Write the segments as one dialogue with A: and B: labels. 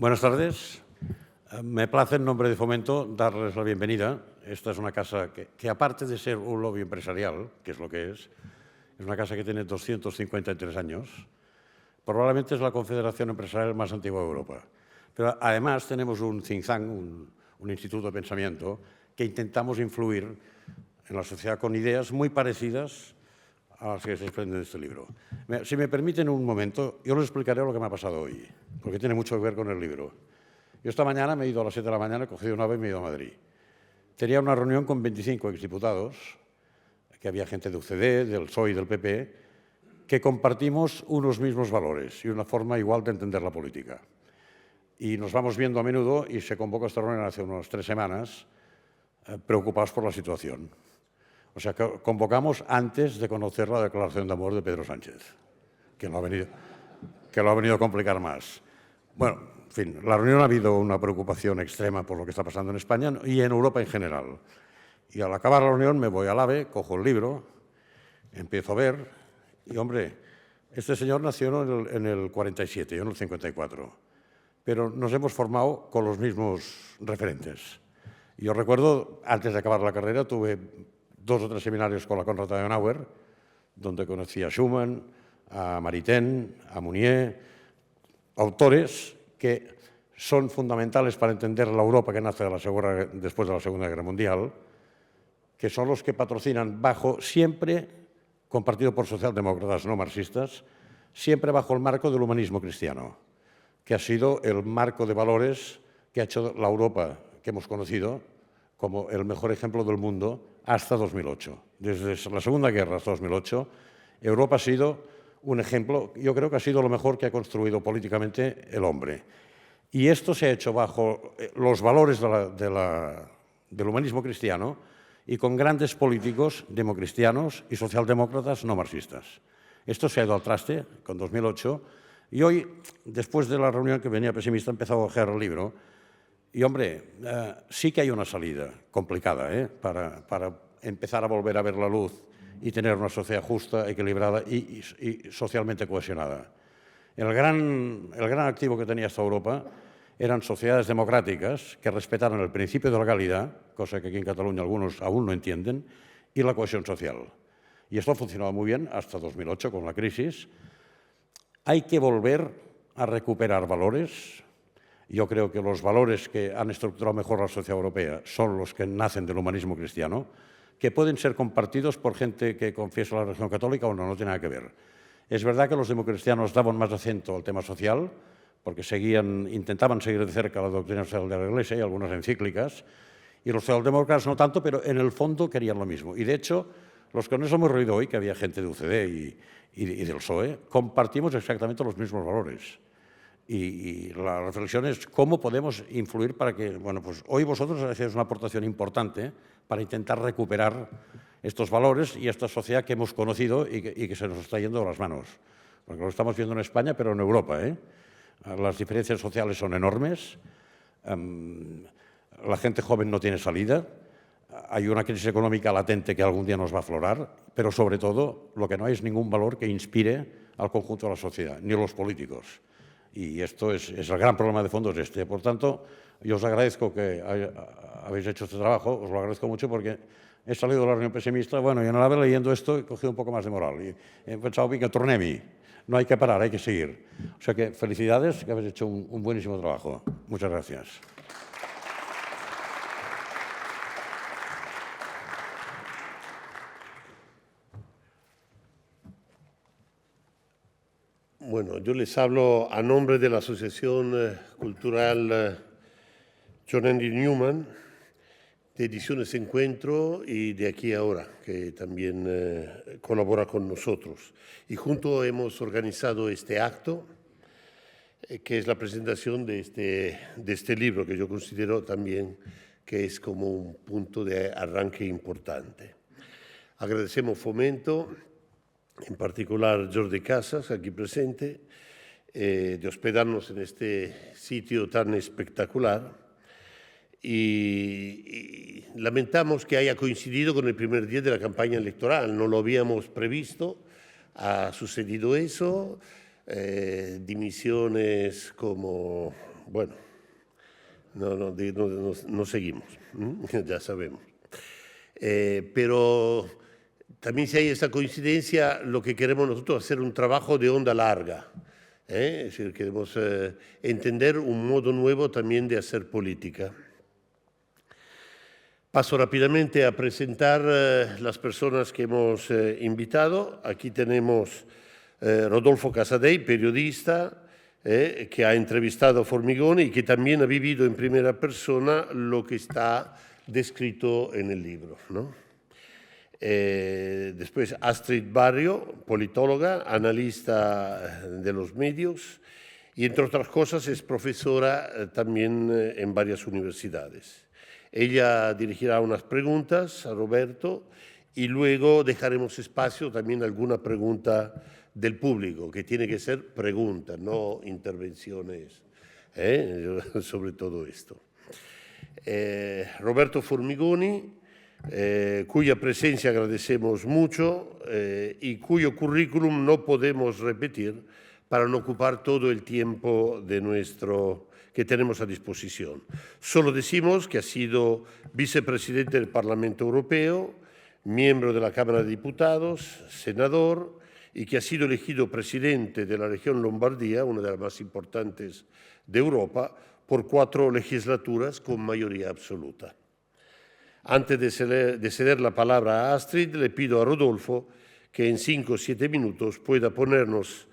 A: Buenas tardes. Me place en nombre de Fomento darles la bienvenida. Esta es una casa que aparte de ser un lobby empresarial, que es lo que es una casa que tiene 253 años. Probablemente es la confederación empresarial más antigua de Europa. Pero además tenemos un think tank, un instituto de pensamiento, que intentamos influir en la sociedad con ideas muy parecidas a las que se desprenden de este libro. Si me permiten un momento, yo les explicaré lo que me ha pasado hoy, porque tiene mucho que ver con el libro. Yo esta mañana me he ido a las 7 de la mañana, he cogido un AVE y me he ido a Madrid. Tenía una reunión con 25 exdiputados, que había gente de UCD, del PSOE y del PP, que compartimos unos mismos valores y una forma igual de entender la política. Y nos vamos viendo a menudo y se convocó esta reunión hace unas 3 semanas, preocupados por la situación. O sea, que convocamos antes de conocer la declaración de amor de Pedro Sánchez, que lo ha venido a complicar más. Bueno, en fin, la reunión ha habido una preocupación extrema por lo que está pasando en España y en Europa en general. Y al acabar la reunión me voy al AVE, cojo el libro, empiezo a ver y, hombre, este señor nació en el 47, yo en el 54, pero nos hemos formado con los mismos referentes. Yo recuerdo, antes de acabar la carrera, tuve 2 o 3 seminarios con la Konrad Adenauer, donde conocí a Schuman, a Maritain, a Mounier, autores que son fundamentales para entender la Europa que nace después de la Segunda Guerra Mundial, que son los que patrocinan siempre compartido por socialdemócratas no marxistas, siempre bajo el marco del humanismo cristiano, que ha sido el marco de valores que ha hecho la Europa que hemos conocido como el mejor ejemplo del mundo hasta 2008. Desde la Segunda Guerra hasta 2008, Europa ha sido un ejemplo, yo creo que ha sido lo mejor que ha construido políticamente el hombre. Y esto se ha hecho bajo los valores del humanismo cristiano y con grandes políticos democristianos y socialdemócratas no marxistas. Esto se ha ido al traste con 2008 y hoy, después de la reunión que venía pesimista, he empezado a ojear el libro. Y, hombre, sí que hay una salida complicada para empezar a volver a ver la luz y tener una sociedad justa, equilibrada y socialmente cohesionada. El gran activo que tenía esta Europa eran sociedades democráticas que respetaran el principio de legalidad, cosa que aquí en Cataluña algunos aún no entienden, y la cohesión social. Y esto ha funcionado muy bien hasta 2008 con la crisis. Hay que volver a recuperar valores. Yo creo que los valores que han estructurado mejor la sociedad europea son los que nacen del humanismo cristiano, que pueden ser compartidos por gente que confiesa la religión católica o no tiene nada que ver. Es verdad que los democristianos daban más acento al tema social, porque intentaban seguir de cerca la doctrina social de la Iglesia y algunas encíclicas, y los socialdemócratas no tanto, pero en el fondo querían lo mismo. Y de hecho, los que nos hemos reído hoy, que había gente de UCD y del PSOE, compartimos exactamente los mismos valores. Y la reflexión es cómo podemos influir para que, bueno, pues hoy vosotros hacéis una aportación importante para intentar recuperar estos valores y esta sociedad que hemos conocido y que se nos está yendo de las manos. Porque lo estamos viendo en España, pero en Europa. Las diferencias sociales son enormes, la gente joven no tiene salida, hay una crisis económica latente que algún día nos va a aflorar, pero sobre todo lo que no hay es ningún valor que inspire al conjunto de la sociedad, ni a los políticos. Y esto es el gran problema de fondo es este. Por tanto, yo os agradezco que habéis hecho este trabajo, os lo agradezco mucho porque he salido de la reunión pesimista, bueno, y en el haber leyendo esto he cogido un poco más de moral y he pensado, venga, tornem-hi, no hay que parar, hay que seguir. O sea que felicidades, que habéis hecho un buenísimo trabajo. Muchas gracias.
B: Bueno, yo les hablo a nombre de la Asociación Cultural John Henry Newman, de Ediciones Encuentro y de Aquí Ahora, que también colabora con nosotros. Y juntos hemos organizado este acto, que es la presentación de este libro, que yo considero también que es como un punto de arranque importante. Agradecemos Fomento, en particular Jordi Casas, aquí presente, de hospedarnos en este sitio tan espectacular y lamentamos que haya coincidido con el primer día de la campaña electoral. No lo habíamos previsto, ha sucedido eso, dimisiones como bueno, no seguimos, ya sabemos. Pero también si hay esta coincidencia, lo que queremos nosotros es hacer un trabajo de onda larga. Es decir, queremos entender un modo nuevo también de hacer política. Paso rápidamente a presentar las personas que hemos invitado. Aquí tenemos Rodolfo Casadei, periodista, que ha entrevistado a Formigoni y que también ha vivido en primera persona lo que está descrito en el libro, ¿no? Después Astrid Barrio, politóloga, analista de los medios y, entre otras cosas, es profesora también en varias universidades. Ella dirigirá unas preguntas a Roberto y luego dejaremos espacio también a alguna pregunta del público, que tiene que ser preguntas, no intervenciones sobre todo esto. Roberto Formigoni, cuya presencia agradecemos mucho y cuyo currículum no podemos repetir para no ocupar todo el tiempo que tenemos a disposición. Solo decimos que ha sido vicepresidente del Parlamento Europeo, miembro de la Cámara de Diputados, senador, y que ha sido elegido presidente de la región Lombardía, una de las más importantes de Europa, por 4 legislaturas con mayoría absoluta. Antes de ceder la palabra a Astrid, le pido a Rodolfo que en 5 o 7 minutos pueda ponernos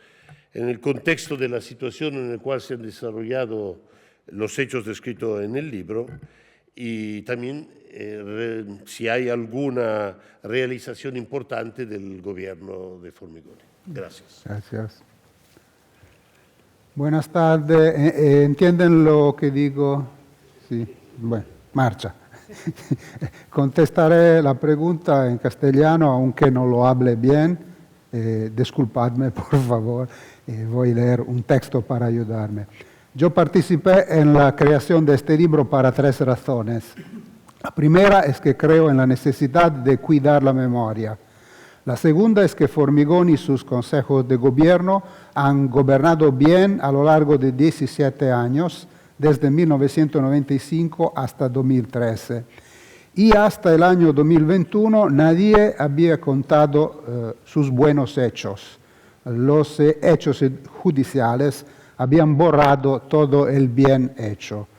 B: en el contexto de la situación en la cual se han desarrollado los hechos descritos en el libro y también si hay alguna realización importante del gobierno de Formigoni. Gracias.
C: Gracias. Buenas tardes. ¿Entienden lo que digo? Sí. Bueno, marcha. Contestaré la pregunta en castellano, aunque no lo hable bien. Disculpadme, por favor. Voy a leer un texto para ayudarme. Yo participé en la creación de este libro para 3 razones. La primera es que creo en la necesidad de cuidar la memoria. La segunda es que Formigoni y sus consejos de gobierno han gobernado bien a lo largo de 17 años, desde 1995 hasta 2013. Y hasta el año 2021 nadie había contado sus buenos hechos. Los hechos judiciales habían borrado todo el bien hecho.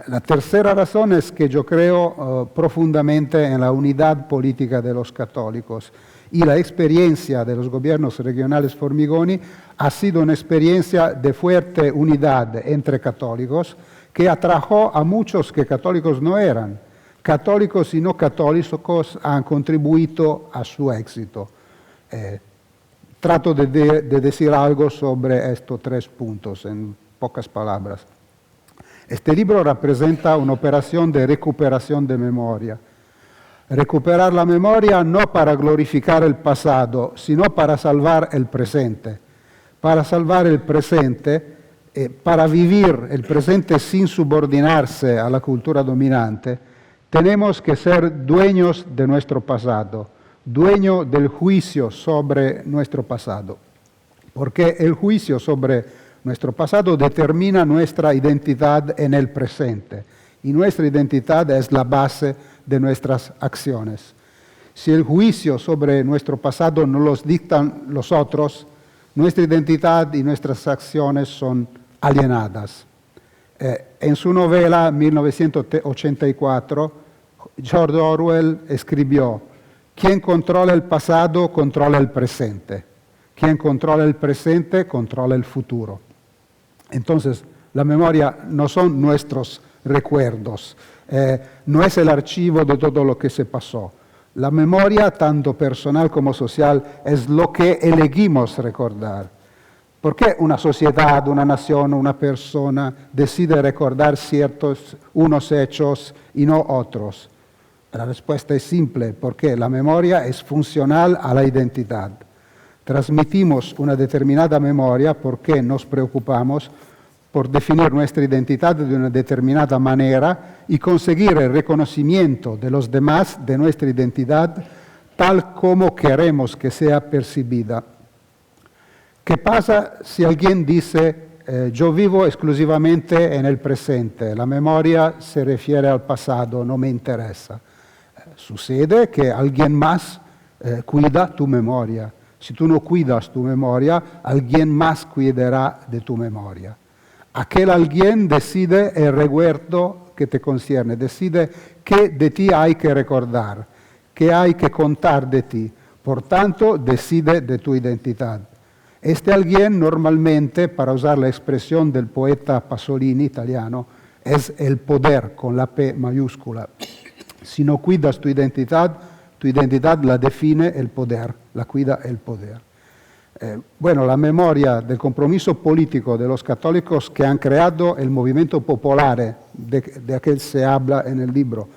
C: La tercera razón es que yo creo profundamente en la unidad política de los católicos y la experiencia de los gobiernos regionales Formigoni ha sido una experiencia de fuerte unidad entre católicos que atrajo a muchos que católicos no eran. Católicos y no católicos han contribuido a su éxito. Trato de decir algo sobre estos 3 puntos en pocas palabras. Este libro representa una operación de recuperación de memoria. Recuperar la memoria no para glorificar el pasado, sino para salvar el presente. Para salvar el presente, para vivir el presente sin subordinarse a la cultura dominante, tenemos que ser dueños de nuestro pasado, dueños del juicio sobre nuestro pasado. Porque el juicio sobre nuestro pasado determina nuestra identidad en el presente y nuestra identidad es la base de nuestras acciones. Si el juicio sobre nuestro pasado no los dictan los otros, nuestra identidad y nuestras acciones son alienadas. En su novela 1984, George Orwell escribió: quien controla el pasado controla el presente. Quien controla el presente controla el futuro. Entonces, la memoria no son nuestros recuerdos, no es el archivo de todo lo que se pasó. La memoria, tanto personal como social, es lo que elegimos recordar. ¿Por qué una sociedad, una nación, una persona decide recordar unos hechos y no otros? La respuesta es simple, porque la memoria es funcional a la identidad. Transmitimos una determinada memoria porque nos preocupamos por definir nuestra identidad de una determinada manera y conseguir el reconocimiento de los demás de nuestra identidad tal como queremos que sea percibida. ¿Qué pasa si alguien dice yo vivo exclusivamente en el presente, la memoria se refiere al pasado, no me interesa. Sucede que alguien más cuida tu memoria. Si tú no cuidas tu memoria, alguien más cuidará de tu memoria. Aquel alguien decide el recuerdo que te concierne, decide qué de ti hay que recordar, qué hay que contar de ti. Por tanto, decide de tu identidad. Este alguien normalmente, para usar la expresión del poeta Pasolini italiano, es el poder con la P mayúscula. Si no cuidas tu identidad la define el poder, la cuida el poder. Bueno, la memoria del compromiso político de los católicos que han creado el movimiento popular, de aquel se habla en el libro,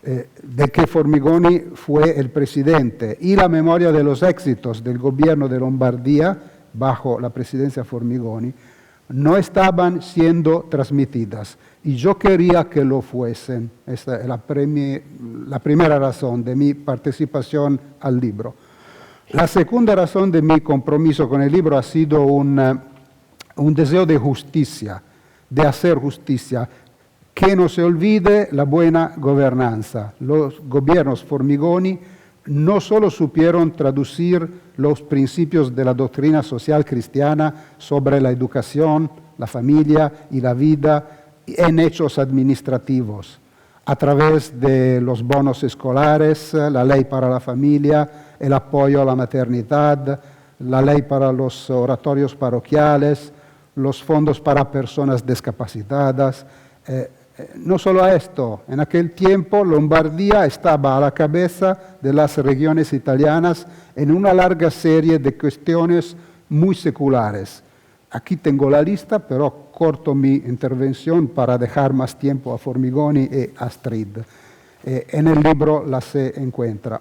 C: de que Formigoni fue el presidente, y la memoria de los éxitos del gobierno de Lombardía, bajo la presidencia Formigoni, no estaban siendo transmitidas. Y yo quería que lo fuesen. Esta es la primera razón de mi participación al libro. La segunda razón de mi compromiso con el libro ha sido un deseo de justicia, de hacer justicia, que no se olvide la buena gobernanza. Los gobiernos Formigoni no solo supieron traducir los principios de la doctrina social cristiana sobre la educación, la familia y la vida en hechos administrativos, a través de los bonos escolares, la ley para la familia, el apoyo a la maternidad, la ley para los oratorios parroquiales, los fondos para personas discapacitadas. No solo esto, en aquel tiempo Lombardía estaba a la cabeza de las regiones italianas en una larga serie de cuestiones muy seculares. Aquí tengo la lista, pero corto mi intervención para dejar más tiempo a Formigoni y Astrid. En el libro la se encuentra.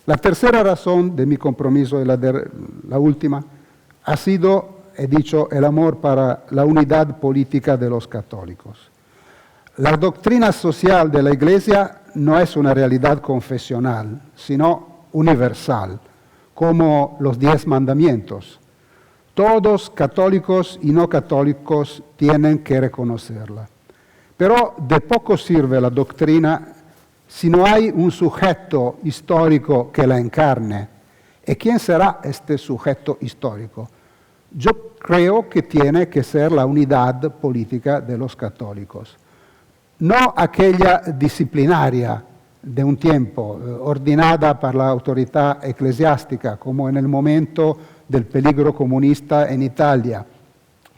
C: La tercera razón de mi compromiso, y la última, ha sido, he dicho, el amor para la unidad política de los católicos. La doctrina social de la Iglesia no es una realidad confesional, sino universal, como los 10 mandamientos. Todos, católicos y no católicos, tienen que reconocerla. Pero de poco sirve la doctrina si no hay un sujeto histórico que la encarne. ¿Y quién será este sujeto histórico? Yo creo que tiene que ser la unidad política de los católicos. No aquella disciplinaria de un tiempo, ordinada por la autoridad eclesiástica, como en el momento del peligro comunista en Italia,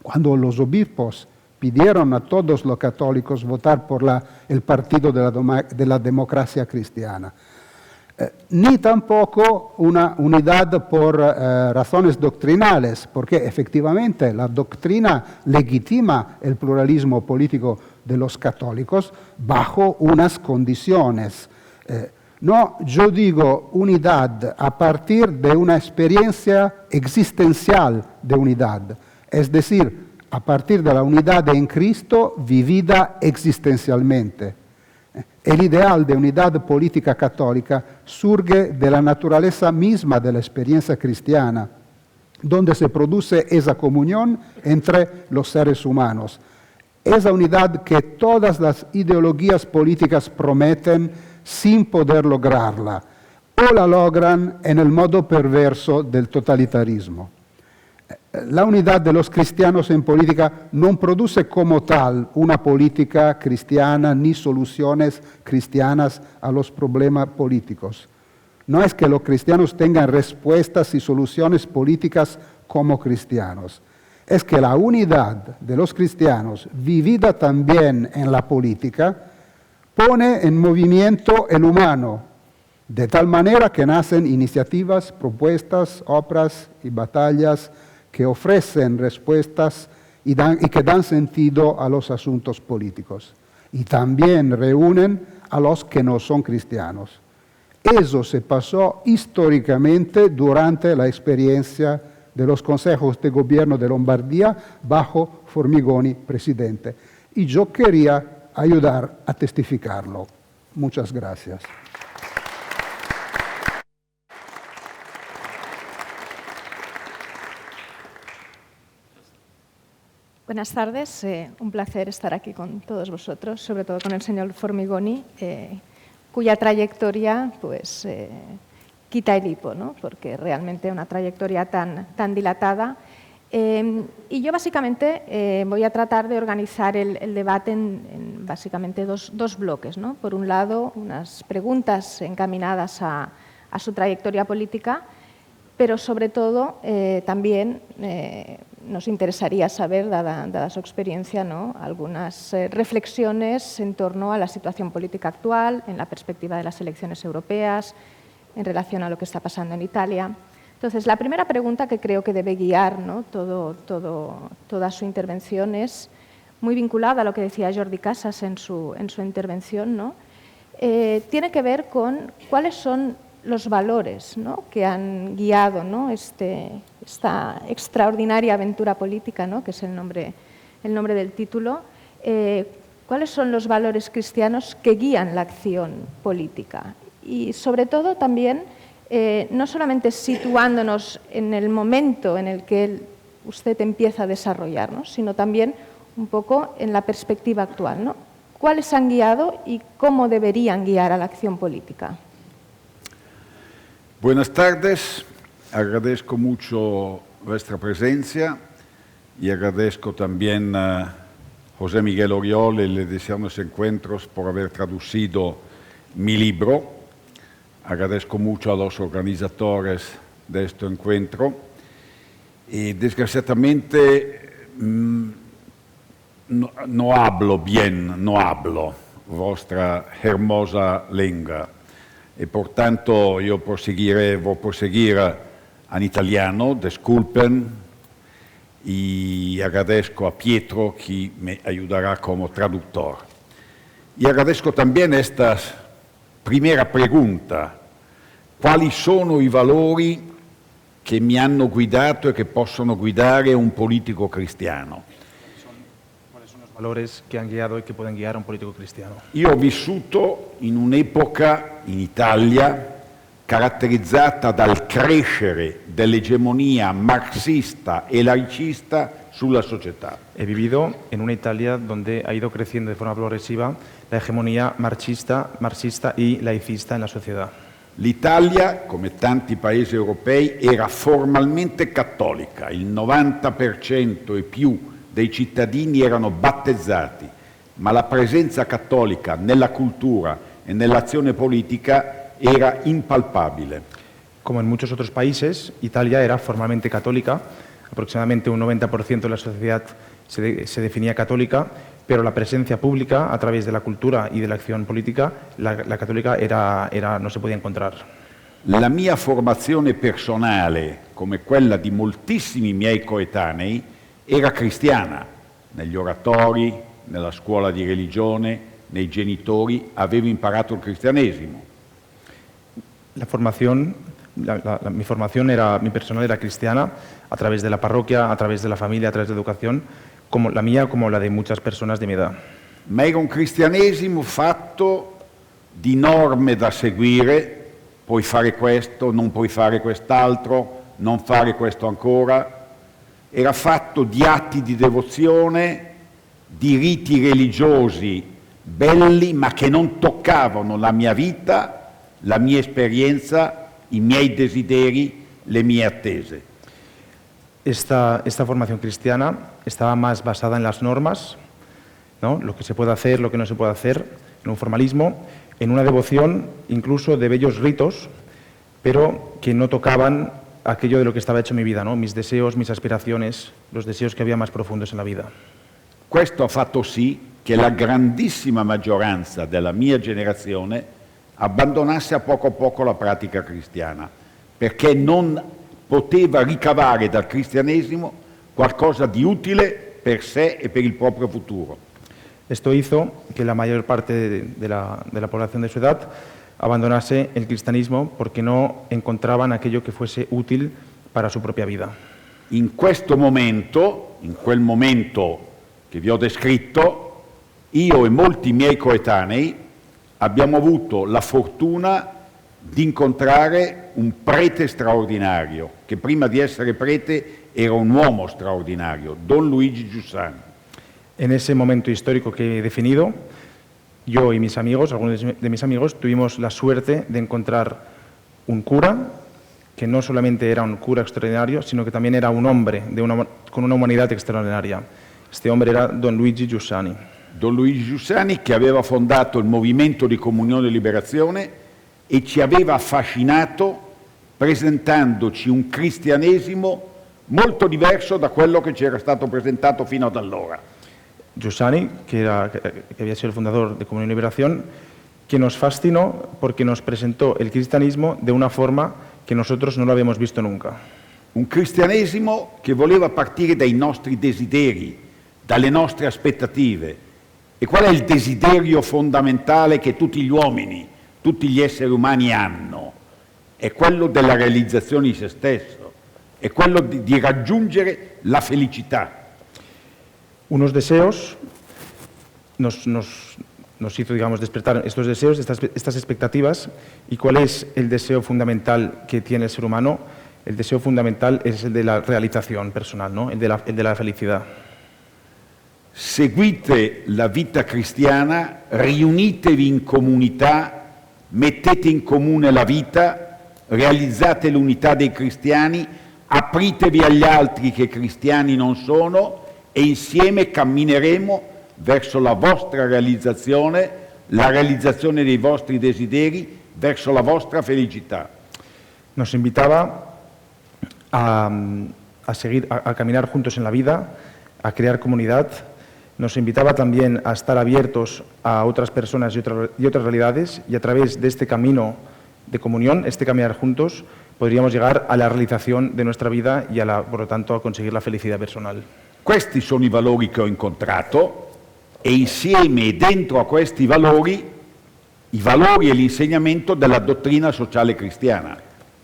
C: cuando los obispos pidieron a todos los católicos votar por el partido de la democracia cristiana. Ni tampoco una unidad por razones doctrinales, porque efectivamente la doctrina legitima el pluralismo político de los católicos bajo unas condiciones. No, yo digo unidad a partir de una experiencia existencial de unidad, es decir, a partir de la unidad en Cristo vivida existencialmente. El ideal de unidad política católica surge de la naturaleza misma de la experiencia cristiana, donde se produce esa comunión entre los seres humanos. Esa unidad que todas las ideologías políticas prometen sin poder lograrla, o la logran en el modo perverso del totalitarismo. La unidad de los cristianos en política no produce como tal una política cristiana ni soluciones cristianas a los problemas políticos. No es que los cristianos tengan respuestas y soluciones políticas como cristianos. Es que la unidad de los cristianos, vivida también en la política, pone en movimiento el humano, de tal manera que nacen iniciativas, propuestas, obras y batallas que ofrecen respuestas y que dan sentido a los asuntos políticos. Y también reúnen a los que no son cristianos. Eso se pasó históricamente durante la experiencia de los consejos de gobierno de Lombardía bajo Formigoni presidente. Y yo quería ayudar a testificarlo. Muchas gracias.
D: Buenas tardes, un placer estar aquí con todos vosotros, sobre todo con el señor Formigoni, cuya trayectoria pues, quita el hipo, ¿no? Porque realmente una trayectoria tan dilatada. Y yo básicamente voy a tratar de organizar el debate en básicamente dos bloques, ¿no? Por un lado, unas preguntas encaminadas a su trayectoria política, pero sobre todo también nos interesaría saber, dada su experiencia, ¿no? Algunas reflexiones en torno a la situación política actual, en la perspectiva de las elecciones europeas, en relación a lo que está pasando en Italia. Entonces, la primera pregunta que creo que debe guiar, ¿no? toda su intervención es muy vinculada a lo que decía Jordi Casas en su intervención, ¿no? Tiene que ver con cuáles son los valores, ¿no? Que han guiado, ¿no? esta extraordinaria aventura política, ¿no? Que es el nombre del título. ¿Cuáles son los valores cristianos que guían la acción política? Y sobre todo también, no solamente situándonos en el momento en el que usted empieza a desarrollar, ¿no? Sino también un poco en la perspectiva actual, ¿no? ¿Cuáles han guiado y cómo deberían guiar a la acción política?
E: Buenas tardes, agradezco mucho vuestra presencia y agradezco también a José Miguel Oriol y le deseamos encuentros por haber traducido mi libro. Agradezco mucho a los organizadores de este encuentro y desgraciadamente no hablo vuestra hermosa lengua. E portanto io voy a proseguir en italiano, disculpen, y agradezco a Pietro que me ayudará como traductor. Y agradezco también esta primera pregunta, quali sono i valori che mi hanno guidato e che possono guidare un politico cristiano?
F: Valores che hanno guiato e che possono guidare un politico cristiano.
E: Io ho vissuto in un'epoca in Italia caratterizzata dal crescere dell'egemonia marxista e laicista sulla società.
F: He vivido en una Italia donde ha ido creciendo de forma progresiva la hegemonía marxista y laicista en la sociedad.
E: L'Italia, come tanti paesi europei, era formalmente cattolica, il 90% e più dei cittadini erano battezzati, ma la presenza cattolica nella cultura e nell'azione politica era impalpabile.
F: Como en muchos otros países, Italia era formalmente católica, aproximadamente un 90% de la sociedad se definía católica, pero la presencia pública a través de la cultura y de la acción política, la católica no se podía encontrar.
E: La mia formazione personale, come quella di moltissimi miei coetanei, era cristiana, negli oratori, nella scuola di religione, nei genitori, avevo imparato il cristianesimo.
F: Mi formación personal era cristiana a través de la parroquia, a través de la familia, a través de la educación, como la mía como la de muchas personas de mi edad.
E: Ma era un cristianesimo fatto di norme da seguire, puoi fare questo, non puoi fare quest'altro, non fare questo ancora. Era fatto di atti di devozione, di riti religiosi belli, ma che non toccavano la mia vita, la mia esperienza, i miei desideri, le mie attese.
F: Esta formación cristiana estaba más basada en las normas, ¿no? Lo que se puede hacer, lo que no se puede hacer, en un formalismo, en una devoción incluso de bellos ritos, pero que no tocaban aquello de lo que estaba hecho en mi vida, ¿no? Mis deseos, mis aspiraciones, los deseos que había más profundos en la vida.
E: Questo ha fatto sì che la grandissima maggioranza della mia generazione abbandonasse a poco la pratica cristiana, perché non poteva ricavare dal cristianesimo qualcosa di utile per sé e per il proprio futuro.
F: Esto hizo que la mayor parte de la población de su edad abandonase el cristianismo porque no encontraban aquello que fuese útil para su propia vida.
E: In questo momento, in quel momento che vi ho descritto, io e molti miei coetanei abbiamo avuto la fortuna di incontrare un prete straordinario, che prima di essere prete era un uomo straordinario, Don Luigi Giussani.
F: En ese momento histórico que he definido, yo y mis amigos, algunos de mis amigos, tuvimos la suerte de encontrar un cura que no solamente era un cura extraordinario, sino que también era un hombre con una humanidad extraordinaria. Este hombre era Don Luigi Giussani.
E: Don Luigi Giussani, che aveva fondato il Movimento di Comunione e Liberazione e ci aveva affascinato presentandoci un cristianesimo molto diverso da quello che ci era stato presentato fino ad allora.
F: Giussani, que había sido el fundador de Comunión y Liberación, que nos fascinó porque nos presentó el cristianismo de una forma que nosotros no lo habíamos visto nunca.
E: Un cristianesimo che voleva partire dai nostri desideri, dalle nostre aspettative. E qual è il desiderio fondamentale che tutti gli uomini, tutti gli esseri umani hanno? È quello della realizzazione di se stesso, è quello di raggiungere la felicità.
F: Unos deseos nos hizo, digamos, despertar estos deseos, estas expectativas. ¿Y cuál es el deseo fundamental que tiene el ser humano? El deseo fundamental es el de la realización personal, ¿no? el de la felicidad.
E: Seguite la vita cristiana, riunitevi in comunità, mettete in comune la vita, realizzate l'unità dei cristiani, apritevi agli altri che cristiani non sono e insieme cammineremo verso la vostra realizzazione, la realizzazione dei vostri desideri, verso la vostra felicità.
F: Nos invitaba a seguir, a caminar juntos en la vida, a crear comunidad. Nos invitaba también a estar abiertos a otras personas y otras realidades, y a través de este camino de comunión, este caminar juntos, podríamos llegar a la realización de nuestra vida y, por lo tanto, a conseguir la felicidad personal.
E: Questi sono i valori che ho incontrato e insieme dentro a questi valori, i valori e l'insegnamento della dottrina sociale cristiana.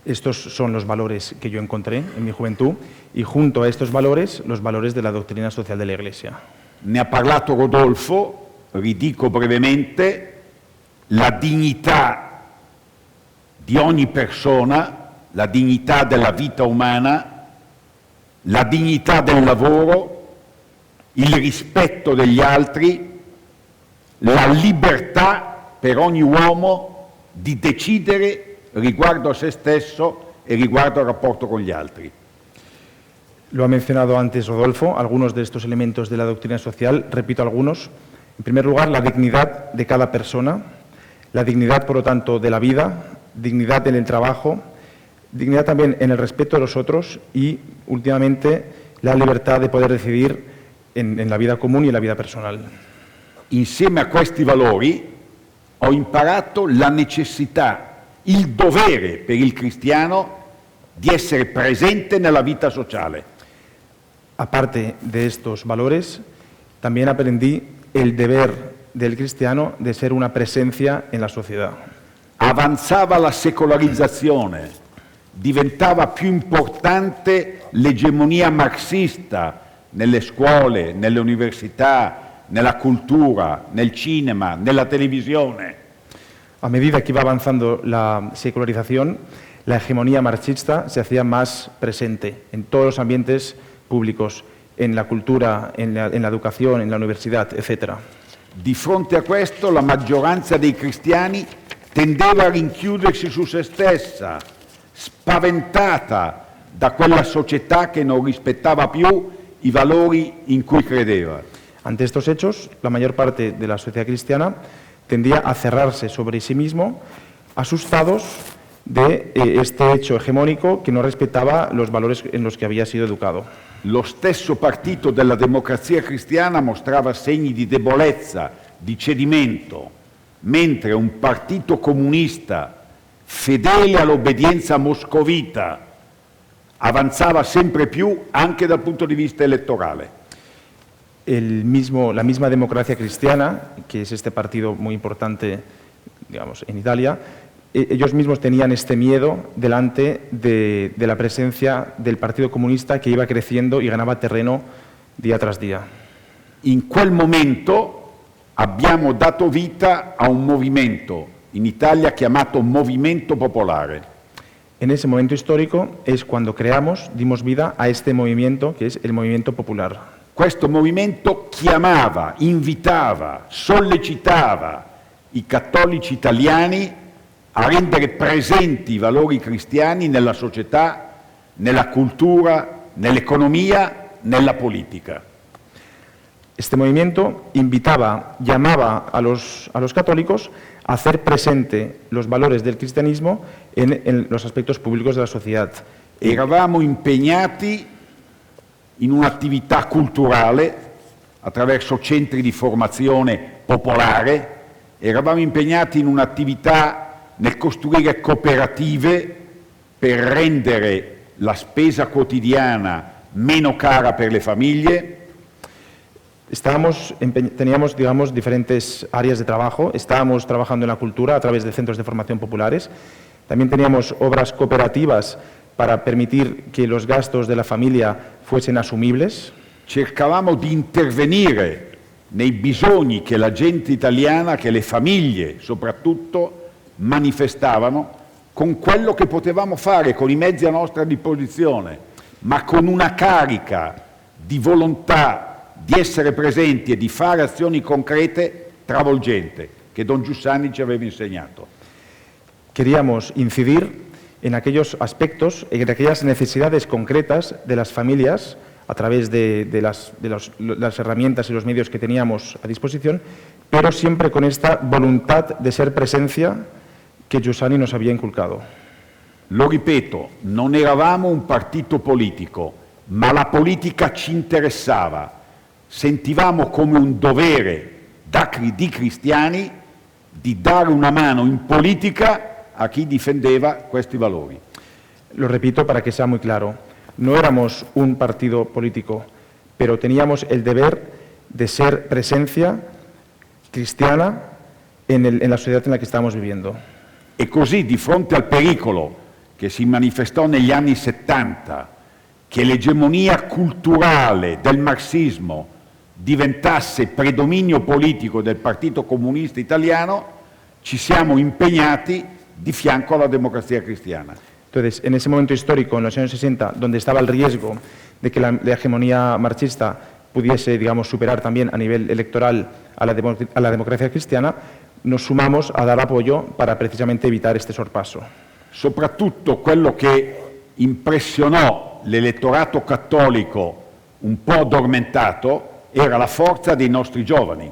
F: Estos son los valores que yo encontré en mi juventud y junto a estos valores, los valores de la doctrina social de la Iglesia.
E: Ne ha parlato Rodolfo, ridico brevemente, la dignità di ogni persona, la dignità della vita umana, la dignità del lavoro, il rispetto degli altri, la libertà per ogni uomo di decidere riguardo a se stesso e riguardo al rapporto con gli altri.
F: Lo ha mencionado antes Rodolfo, algunos de estos elementos de la doctrina social, repito algunos. En primer lugar, la dignidad de cada persona, la dignidad, por lo tanto, de la vida, dignidad en el trabajo, dignidad también en el respeto de los otros y, últimamente, la libertad de poder decidir en la vida común y en la vida personal.
E: Insieme a questi valori ho imparato la necessità, il dovere per il cristiano di essere presente nella vita sociale.
F: Aparte de estos valores, también aprendí el deber del cristiano de ser una presencia en la sociedad.
E: Avanzava la secolarizzazione, diventava più importante l'egemonia marxista nelle scuole, nelle università, nella cultura, nel cinema, nella televisione.
F: A medida que iba avanzando la secularización, la hegemonía marxista se hacía más presente en todos los ambientes públicos, en la cultura, en la educación, en la universidad, etc.
E: Di fronte a questo, la maggioranza dei cristiani tendeva a rinchiudersi su se stessa, spaventata da quella società che non rispettava più i valori in cui credeva.
F: Ante estos hechos, la mayor parte de la sociedad cristiana tendía a cerrarse sobre sí mismo, asustados de este hecho hegemónico que no respetaba los valores en los que había sido educado.
E: Lo stesso partito della Democrazia Cristiana mostrava segni di debolezza, di cedimento, mentre un partito comunista fedele all'obbedienza moscovita avanzava sempre più anche dal punto di vista elettorale.
F: La misma Democracia Cristiana, que es este partido muy importante, digamos, en Italia, ellos mismos tenían este miedo delante de la presencia del Partido Comunista que iba creciendo y ganaba terreno día tras día.
E: In quel momento abbiamo dato vita a un movimento in Italia chiamato Movimento Popolare.
F: En ese momento histórico es cuando dimos vida a este movimiento que es el Movimiento Popular.
E: questo movimento chiamava, invitava, sollecitava i cattolici italiani a rendere presenti i valori cristiani nella società, nella cultura, nell'economía, nella política.
F: Este movimiento invitaba, llamaba a los católicos a hacer presente los valores del cristianismo en los aspectos públicos de la sociedad.
E: Eravamo impegnati in un'attività culturale attraverso centri di formazione popolare, eravamo impegnati in un'attività nel costruire cooperative per rendere la spesa quotidiana meno cara per le famiglie.
F: Teníamos, digamos, diferentes áreas de trabajo. Estábamos trabajando en la cultura a través de centros de formación populares. También teníamos obras cooperativas para permitir che los gastos de la famiglia fuesen asumibles.
E: Cercavamo di intervenire nei bisogni che la gente italiana, che le famiglie soprattutto, manifestavano con quello che potevamo fare, con i mezzi a nostra disposizione, ma con una carica di volontà di essere presenti e di fare azioni concrete travolgente, che Don Giussani ci aveva insegnato.
F: Queríamos incidir en aquellos aspectos, en aquellas necesidades concretas de las familias a través de las herramientas y los medios que teníamos a disposición, pero siempre con esta voluntad de ser presencia che Giussani nos había inculcado.
E: Lo ripeto, non eravamo un partito politico, ma la politica ci interessava. Sentivamo come un dovere di cristiani di dare una mano in politica a chi difendeva questi valori.
F: Lo repito para que sea muy claro, no éramos un partido político, pero teníamos el deber de ser presencia cristiana en la sociedad en la que estamos viviendo.
E: E così, di fronte al pericolo che si manifestò negli anni 70, che l'egemonia culturale del marxismo diventasse predominio politico del Partito Comunista Italiano, ci siamo impegnati di fianco alla democrazia cristiana.
F: Entonces, en ese momento histórico, en los años 60, donde estaba el riesgo de que la hegemonía marxista pudiese, digamos, superar también a nivel electoral a la democracia cristiana, nos sumamos a dar apoyo para precisamente evitar este sorpaso.
E: Soprattutto quello che impressionò l'elettorato cattolico un po' addormentato era la forza dei nostri giovani.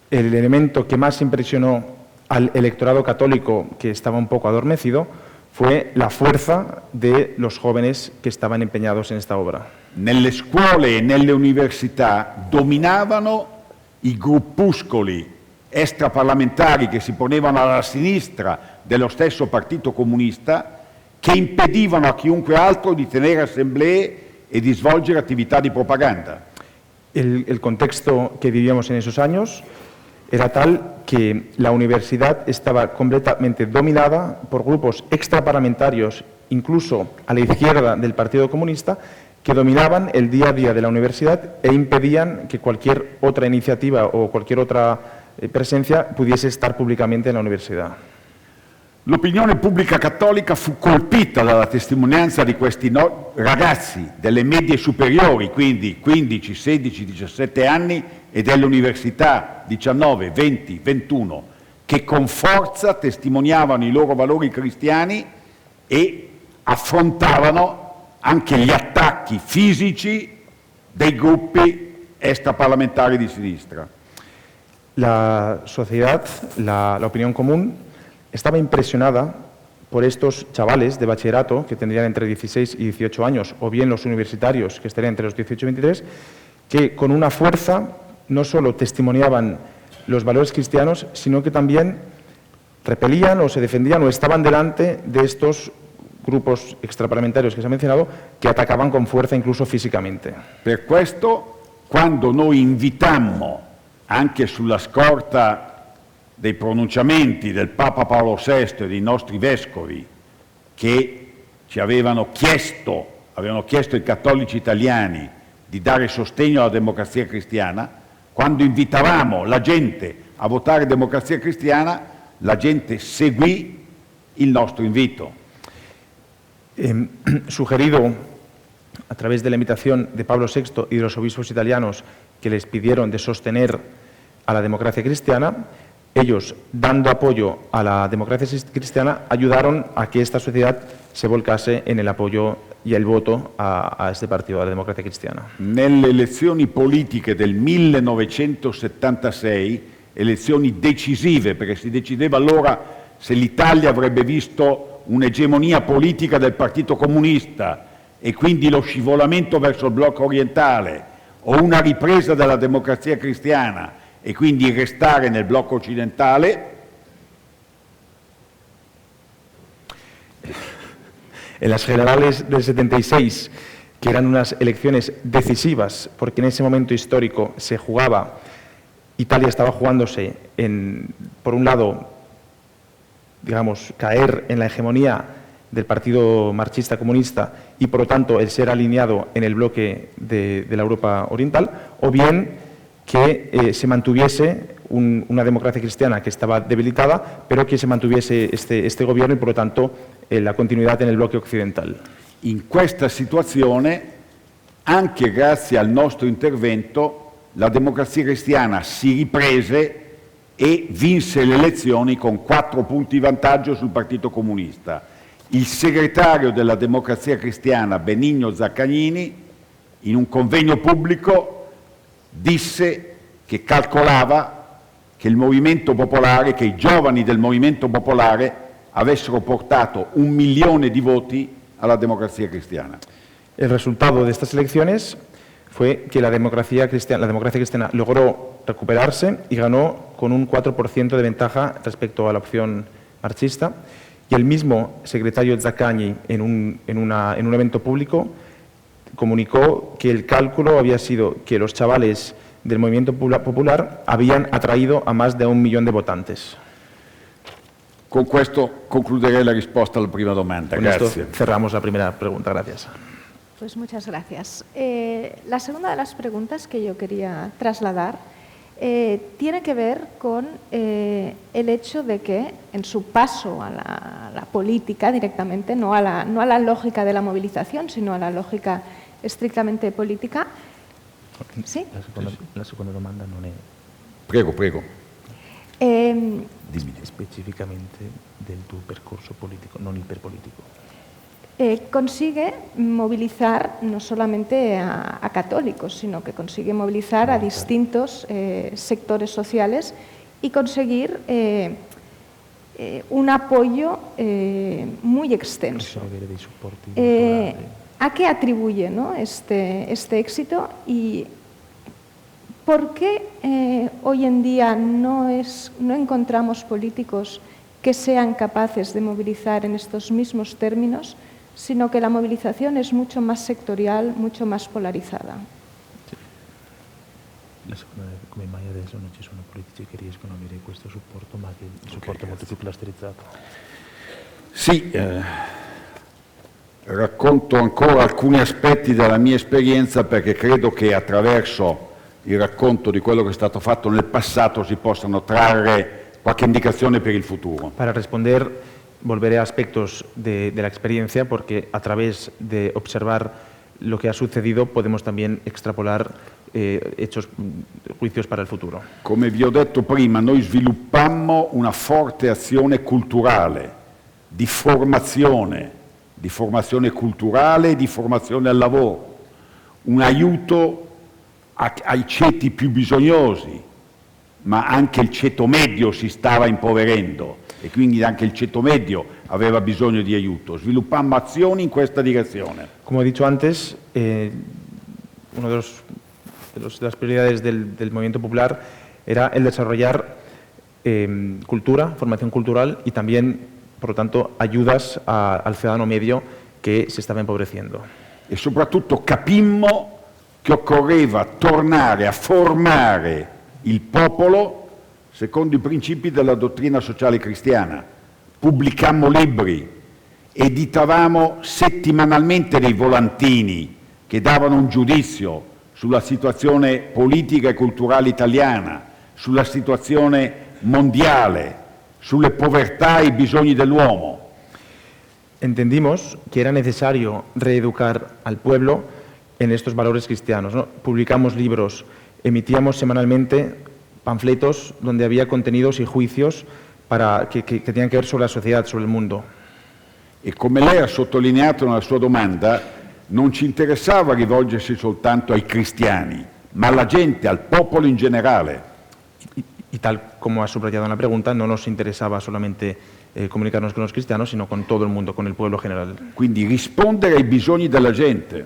F: El elemento que más impresionó al electorado católico que estaba un poco adormecido fue la fuerza de los jóvenes que estaban empeñados en esta obra.
E: Nelle scuole e nelle università dominavano i gruppuscoli extraparlamentari che si ponevano alla sinistra dello stesso Partito Comunista, che impedivano a chiunque altro di tenere assemblee e di svolgere attività di propaganda.
F: El contexto que vivíamos en esos años era tal que la universidad estaba completamente dominada por grupos extraparlamentarios, incluso a la izquierda del Partido Comunista, que dominaban el día a día de la universidad e impedían que cualquier otra iniciativa o cualquier otra presencia pudiese estar públicamente en la universidad.
E: L'opinione pubblica cattolica fu colpita dalla testimonianza di questi ragazzi delle medie superiori, quindi 15, 16, 17 anni, e delle università 19, 20, 21, che con forza testimoniavano i loro valori cristiani e affrontavano anche gli attacchi fisici dei gruppi extraparlamentari di sinistra.
F: La sociedad, la opinión común, estaba impresionada por estos chavales de bachillerato que tendrían entre 16 y 18 años, o bien los universitarios que estarían entre los 18 y 23, que con una fuerza no solo testimoniaban los valores cristianos, sino que también repelían o se defendían o estaban delante de estos grupos extraparlamentarios que se han mencionado, que atacaban con fuerza incluso físicamente.
E: Per questo, quando noi invitammo, anche sulla scorta dei pronunciamenti del Papa Paolo VI e dei nostri vescovi che ci avevano chiesto ai cattolici italiani di dare sostegno alla democrazia cristiana, quando invitavamo la gente a votare democrazia cristiana, la gente seguì il nostro invito.
F: Sugerido a través de la invitación de Pablo VI y de los obispos italianos que les pidieron de sostener a la democracia cristiana, ellos, dando apoyo a la democracia cristiana, ayudaron a que esta sociedad se volcase en el apoyo y el voto a este partido, a la democracia cristiana.
E: Nelle elezioni politiche del 1976, elezioni decisive, perché si decideva allora se l'Italia avrebbe visto un'egemonia politica del Partito Comunista e quindi lo scivolamento verso il blocco orientale o una ripresa della democrazia cristiana e quindi restare nel blocco occidentale.
F: En las generales del 76, que eran unas elecciones decisivas, porque en ese momento histórico se jugaba, Italia estaba jugándose por un lado, digamos, caer en la hegemonía del partido marxista comunista y por lo tanto el ser alineado en el bloque de la Europa Oriental, o bien que se mantuviese una democracia cristiana che estaba debilitada, pero que se mantuviese este gobierno y por lo tanto la continuidad en el bloque occidental.
E: In questa situazione, anche grazie al nostro intervento, la democrazia cristiana si riprese e vinse le elezioni con 4 punti di vantaggio sul Partito Comunista. Il segretario della democrazia cristiana, Benigno Zaccagnini, in un convegno pubblico disse che calcolava che il movimento popolare, che i giovani del movimento popolare avessero portato 1 milione di voti alla democrazia cristiana.
F: El resultado de estas elecciones fue que la democracia cristiana logró recuperarse y ganó con un 4% de ventaja respecto a la opción marxista. Y el mismo secretario Zaccagni, en un evento público, comunicó que el cálculo había sido que los chavales del movimiento popular habían atraído a más de 1 millón de votantes.
E: Con questo concluderei la risposta alla prima domanda.
F: Con esto
E: Grazie.
F: cerramos la primera pregunta. Gracias.
D: Pues muchas gracias. La segunda de las preguntas que yo quería trasladar tiene que ver con el hecho de que en su paso a la política directamente, no a la lógica de la movilización, sino a la lógica estrictamente política. ¿Sí?
F: La seconda domanda non è
E: Prego.
F: dimmi specificamente del tuo percorso politico, non iperpolitico.
D: Consigue movilizar no solamente a católicos, sino que consigue movilizar a distintos sectores sociales y conseguir un apoyo muy extenso. ¿A qué atribuye, ¿no? este éxito y por qué hoy en día no encontramos políticos que sean capaces de movilizar en estos mismos términos, sino que la movilización es mucho más sectorial, mucho más polarizada?
F: La seconda è come mai adesso non ci sono politici che riescono a avere questo supporto, ma che il supporto è molto più clusterizzato?
E: Sì, racconto ancora alcuni aspetti della mia esperienza perché credo che attraverso il racconto di quello che è stato fatto nel passato si possano trarre qualche indicazione per il futuro.
F: Para responder, volveré a aspectos de la experiencia porque a través de observar lo que ha sucedido podemos también extrapolar juicios para il futuro.
E: Come vi ho detto prima, noi sviluppammo una forte azione culturale, di formazione culturale e di formazione al lavoro, un aiuto ai ceti più bisognosi, ma anche il ceto medio si stava impoverendo e quindi anche il ceto medio aveva bisogno di aiuto. Sviluppammo azioni in questa direzione.
F: Como he dicho antes, una de las prioridades del movimiento popular era el desarrollar cultura, formación cultural y también, por lo tanto, ayudas al ciudadano medio che si stava empobreciendo.
E: E soprattutto capimmo che occorreva tornare a formare il popolo secondo i principi della dottrina sociale cristiana. Pubblicammo libri, editavamo settimanalmente dei volantini che davano un giudizio sulla situazione politica e culturale italiana, sulla situazione mondiale, sulle povertà e i bisogni dell'uomo.
F: entendimos que era necesario reeducar al pueblo en estos valores cristianos, ¿no? Publicamos libros, emitíamos semanalmente panfletos donde había contenidos y juicios que tenían que ver sobre la sociedad, sobre el mundo.
E: E come lei ha sottolineato nella sua domanda, non ci interessava rivolgersi soltanto ai cristiani, ma alla gente, al popolo in generale.
F: Y tal como ha subrayado en la pregunta, no nos interesaba solamente comunicarnos con los cristianos, sino con todo el mundo, con el pueblo general.
E: Quindi rispondere ai bisogni della gente.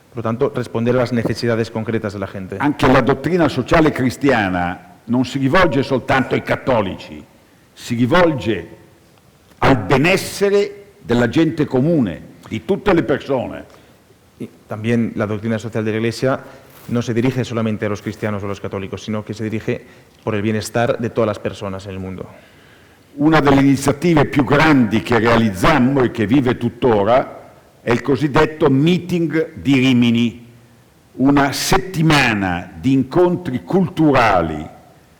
F: Por lo tanto, responder a las necesidades concretas de la gente.
E: Anche la dottrina sociale cristiana non si rivolge soltanto ai cattolici, si rivolge al benessere della gente comune, di tutte le persone.
F: Y también la doctrina social de la Iglesia no se dirige solamente a los cristianos o a los católicos, sino que se dirige por el bienestar de todas las personas en el mundo.
E: Una delle iniziative più grandi che realizzammo e che vive tuttora è il cosiddetto Meeting di Rimini, una settimana di incontri culturali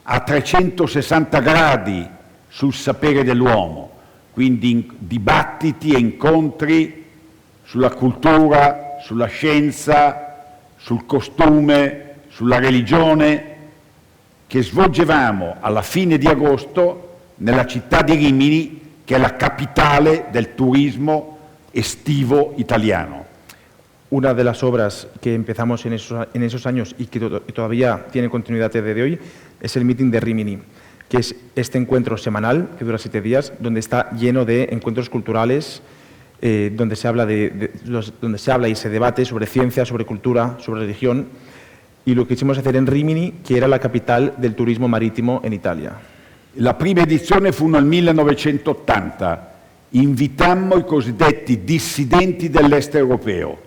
E: a 360 gradi sul sapere dell'uomo, quindi dibattiti e incontri sulla cultura, sulla scienza, sul costume, sulla religione, che svolgevamo alla fine di agosto nella città di Rimini, che è la capitale del turismo estivo italiano.
F: Una de las obras que empezamos en esos años y que todavía tiene continuidad a día de hoy es el Meeting de Rimini, que es este encuentro semanal que dura 7 días, donde está lleno de encuentros culturales, donde se habla donde se habla y se debate sobre ciencia, sobre cultura, sobre religión, y lo que quisimos hacer en Rimini, que era la capital del turismo marítimo en Italia.
E: La prima edizione fu nel 1980. Invitammo i cosiddetti dissidenti dell'est europeo,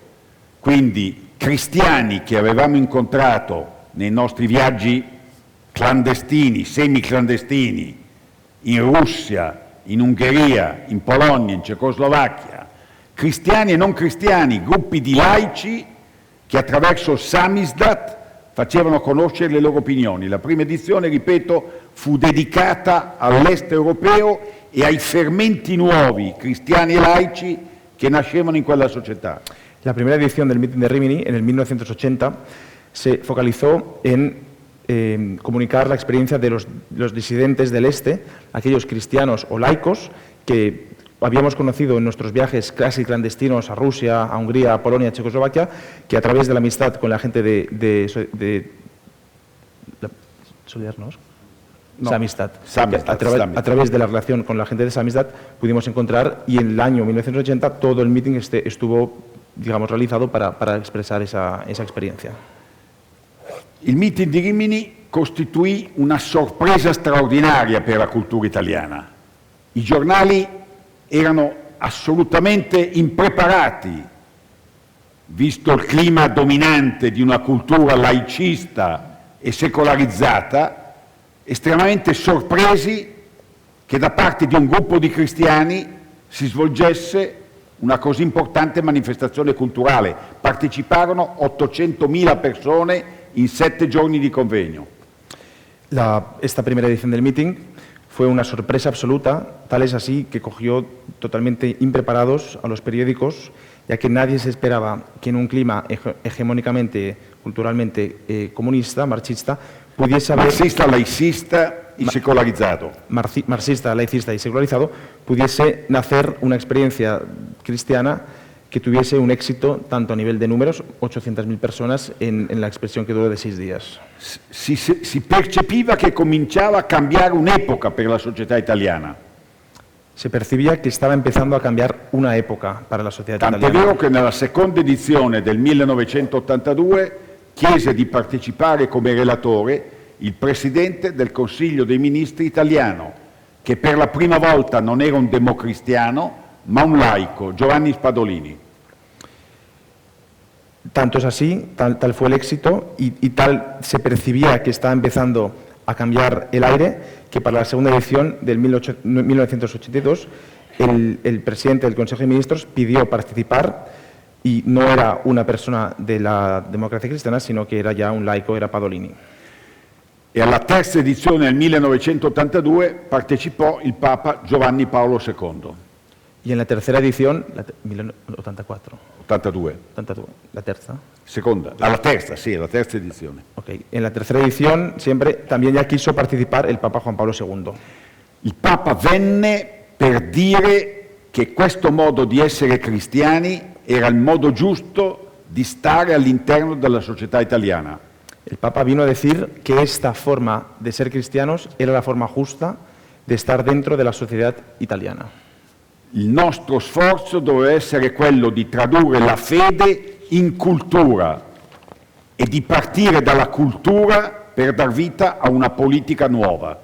E: quindi cristiani che avevamo incontrato nei nostri viaggi clandestini, semiclandestini, in Russia, in Ungheria, in Polonia, in Cecoslovacchia, cristiani e non cristiani, gruppi di laici che attraverso il Samizdat facevano conoscere le loro opinioni. La prima edizione, ripeto, fu dedicata all'est europeo e ai fermenti nuovi, cristiani e laici, che nascevano in quella società.
F: La primera edición del Meeting de Rimini, en el 1980, se focalizó en comunicar la experiencia de los disidentes del este, aquellos cristianos o laicos que habíamos conocido en nuestros viajes casi clandestinos a Rusia, a Hungría, a Polonia, a Checoslovaquia, que a través de la amistad con la gente de Solidarnosc,
E: No,
F: Samizdat.
E: Samizdat,
F: A través de la relación con la gente de Samizdat pudimos encontrar, y en el año 1980 todo el meeting estuvo, digamos, realizado para expresar esa experiencia.
E: Il Meeting di Rimini costituì una sorpresa straordinaria per la cultura italiana. I giornali erano assolutamente impreparati, visto il clima dominante di una cultura laicista e secolarizzata, estremamente sorpresi che da parte di un gruppo di cristiani si svolgesse una così importante manifestazione culturale. Parteciparono 800.000 persone in 7 giorni di convegno.
F: Esta primera edición del meeting fue una sorpresa absoluta, tal es así que cogió totalmente impreparados a los periódicos, ya que nadie se esperaba que en un clima hegemónicamente, culturalmente comunista, marxista, pudiese haber...
E: Marxista, laicista y secolarizado.
F: Marxista, laicista y secularizado, pudiese nacer una experiencia cristiana que tuviese un éxito tanto a nivel de números, 800.000 personas, en la expresión que duró de 6 días.
E: Si percepiva che cominciava a cambiare un'epoca per la società italiana.
F: Se percibía que estaba empezando a cambiar una época para la sociedad
E: Tanto
F: italiana.
E: è vero che nella seconda edizione del 1982 chiese di partecipare come relatore il Presidente del Consiglio dei Ministri italiano, che per la prima volta non era un democristiano, ma un laico, Giovanni Spadolini.
F: Tanto es así, tal fue el éxito y tal se percibía que estaba empezando a cambiar el aire, que para la segunda edición del 1982 el presidente del Consejo de Ministros pidió participar, y no era una persona de la democracia cristiana, sino que era ya un laico, era Padolini.
E: E alla terza edizione del 1982 partecipò il Papa Giovanni Paolo II.
F: Y en la tercera edición, 1984.
E: 82.
F: La terza.
E: Seconda. La terza, sì, la terza edizione.
F: Okay. En la tercera edición siempre también ya quiso participar el Papa Juan Pablo II.
E: Il Papa venne per dire che questo modo di essere cristiani era il modo giusto di stare all'interno della società italiana.
F: El Papa vino a decir que esta forma de ser cristianos era la forma justa de estar dentro de la sociedad italiana.
E: Il nostro sforzo doveva essere quello di tradurre la fede in cultura e di partire dalla cultura per dar vita a una politica nuova.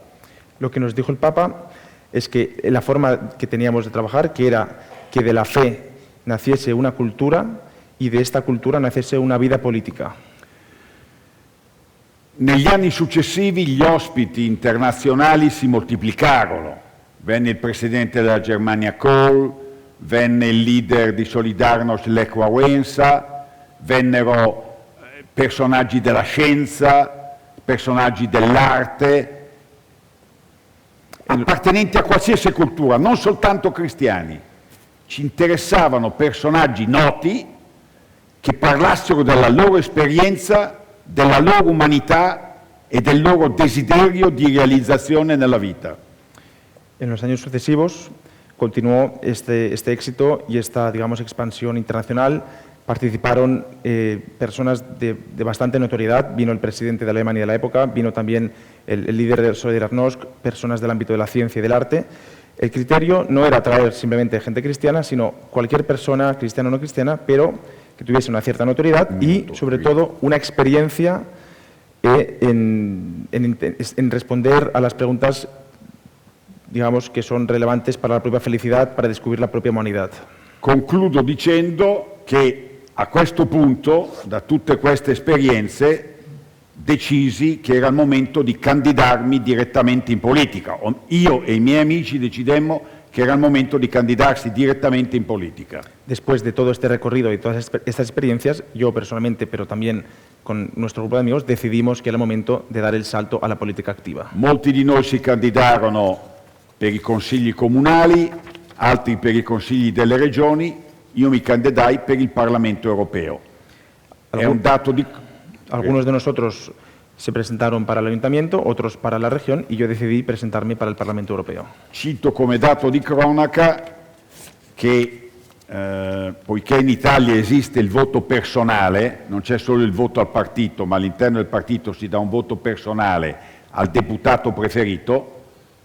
F: Lo que nos dijo el Papa es que la forma que teníamos de trabajar, que era que de la fe naciese una cultura y de esta cultura naciese una vida política.
E: Negli anni successivi gli ospiti internazionali si moltiplicarono. Venne il presidente della Germania Kohl, venne il leader di Solidarność Lech Wałęsa, vennero personaggi della scienza, personaggi dell'arte, appartenenti a qualsiasi cultura, non soltanto cristiani. Ci interessavano personaggi noti che parlassero della loro esperienza, della loro umanità e del loro desiderio di realizzazione nella vita.
F: En los años sucesivos continuó este éxito y esta, digamos, expansión internacional. Participaron personas de bastante notoriedad. Vino el presidente de Alemania de la época, vino también el líder de Solidarność, personas del ámbito de la ciencia y del arte. El criterio no era traer simplemente gente cristiana, sino cualquier persona, cristiana o no cristiana, pero que tuviese una cierta notoriedad y, sobre todo, una experiencia en responder a las preguntas, digamos, che sono relevanti per la propria felicità, per descubrir la propria umanità.
E: Concludo dicendo che a questo punto, da tutte queste esperienze, decisi che era il momento di candidarmi direttamente in politica. Io e i miei amici decidemmo che era il momento di candidarsi direttamente in politica.
F: Después de todo este recorrido y todas estas experiencias, yo personalmente, pero también con nuestro grupo de amigos, decidimos que era el momento de dar el salto a la política activa.
E: Molti di noi si candidarono per i consigli comunali, altri per i consigli delle regioni, io mi candidai per il Parlamento europeo. È un dato di...
F: Algunos de nosotros se presentaron para el ayuntamiento, otros para la región, y yo decidí presentarme para el Parlamento europeo.
E: Cito come dato di cronaca che poiché in Italia esiste il voto personale, non c'è solo il voto al partito, ma all'interno del partito si dà un voto personale al deputato preferito,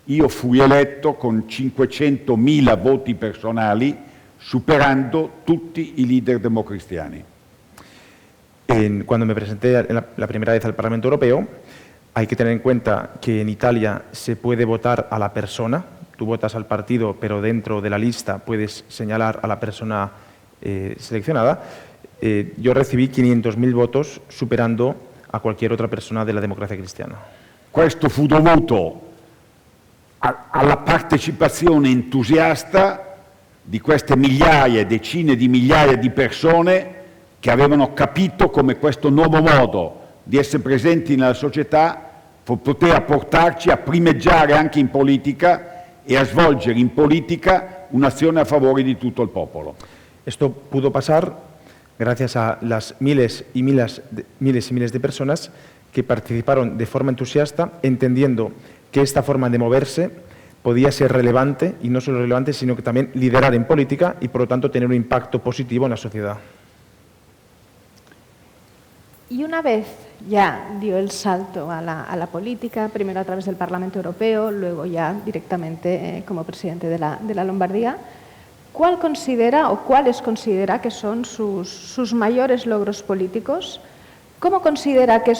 E: io fui eletto con 500.000 voti personali, superando tutti i leader democristiani.
F: Cuando me presenté la primera vez al Parlamento Europeo, hay que tener en cuenta que en Italia se puede votar a la persona. Tú votas al partido, pero dentro de la lista puedes señalar a la persona seleccionada. Yo recibí 500.000 votos, superando a cualquier otra persona de la democrazia cristiana.
E: Questo fu dovuto alla partecipazione entusiasta di queste migliaia e decine di migliaia di persone che avevano capito come questo nuovo modo di essere presenti nella società poteva portarci a primeggiare anche in politica e a svolgere in politica un'azione a favore di tutto il popolo.
F: Esto pudo pasar gracias a las miles y miles de personas que participaron de forma entusiasta, entendiendo que esta forma de moverse podía ser relevante, y no solo relevante, sino que también liderar en política y, por lo tanto, tener un impacto positivo en la sociedad.
D: Y una vez ya dio el salto a la política, primero a través del Parlamento Europeo, luego ya directamente como presidente de la Lombardía, ¿cuál considera o cuáles considera que son sus mayores logros políticos? ¿Cómo considera que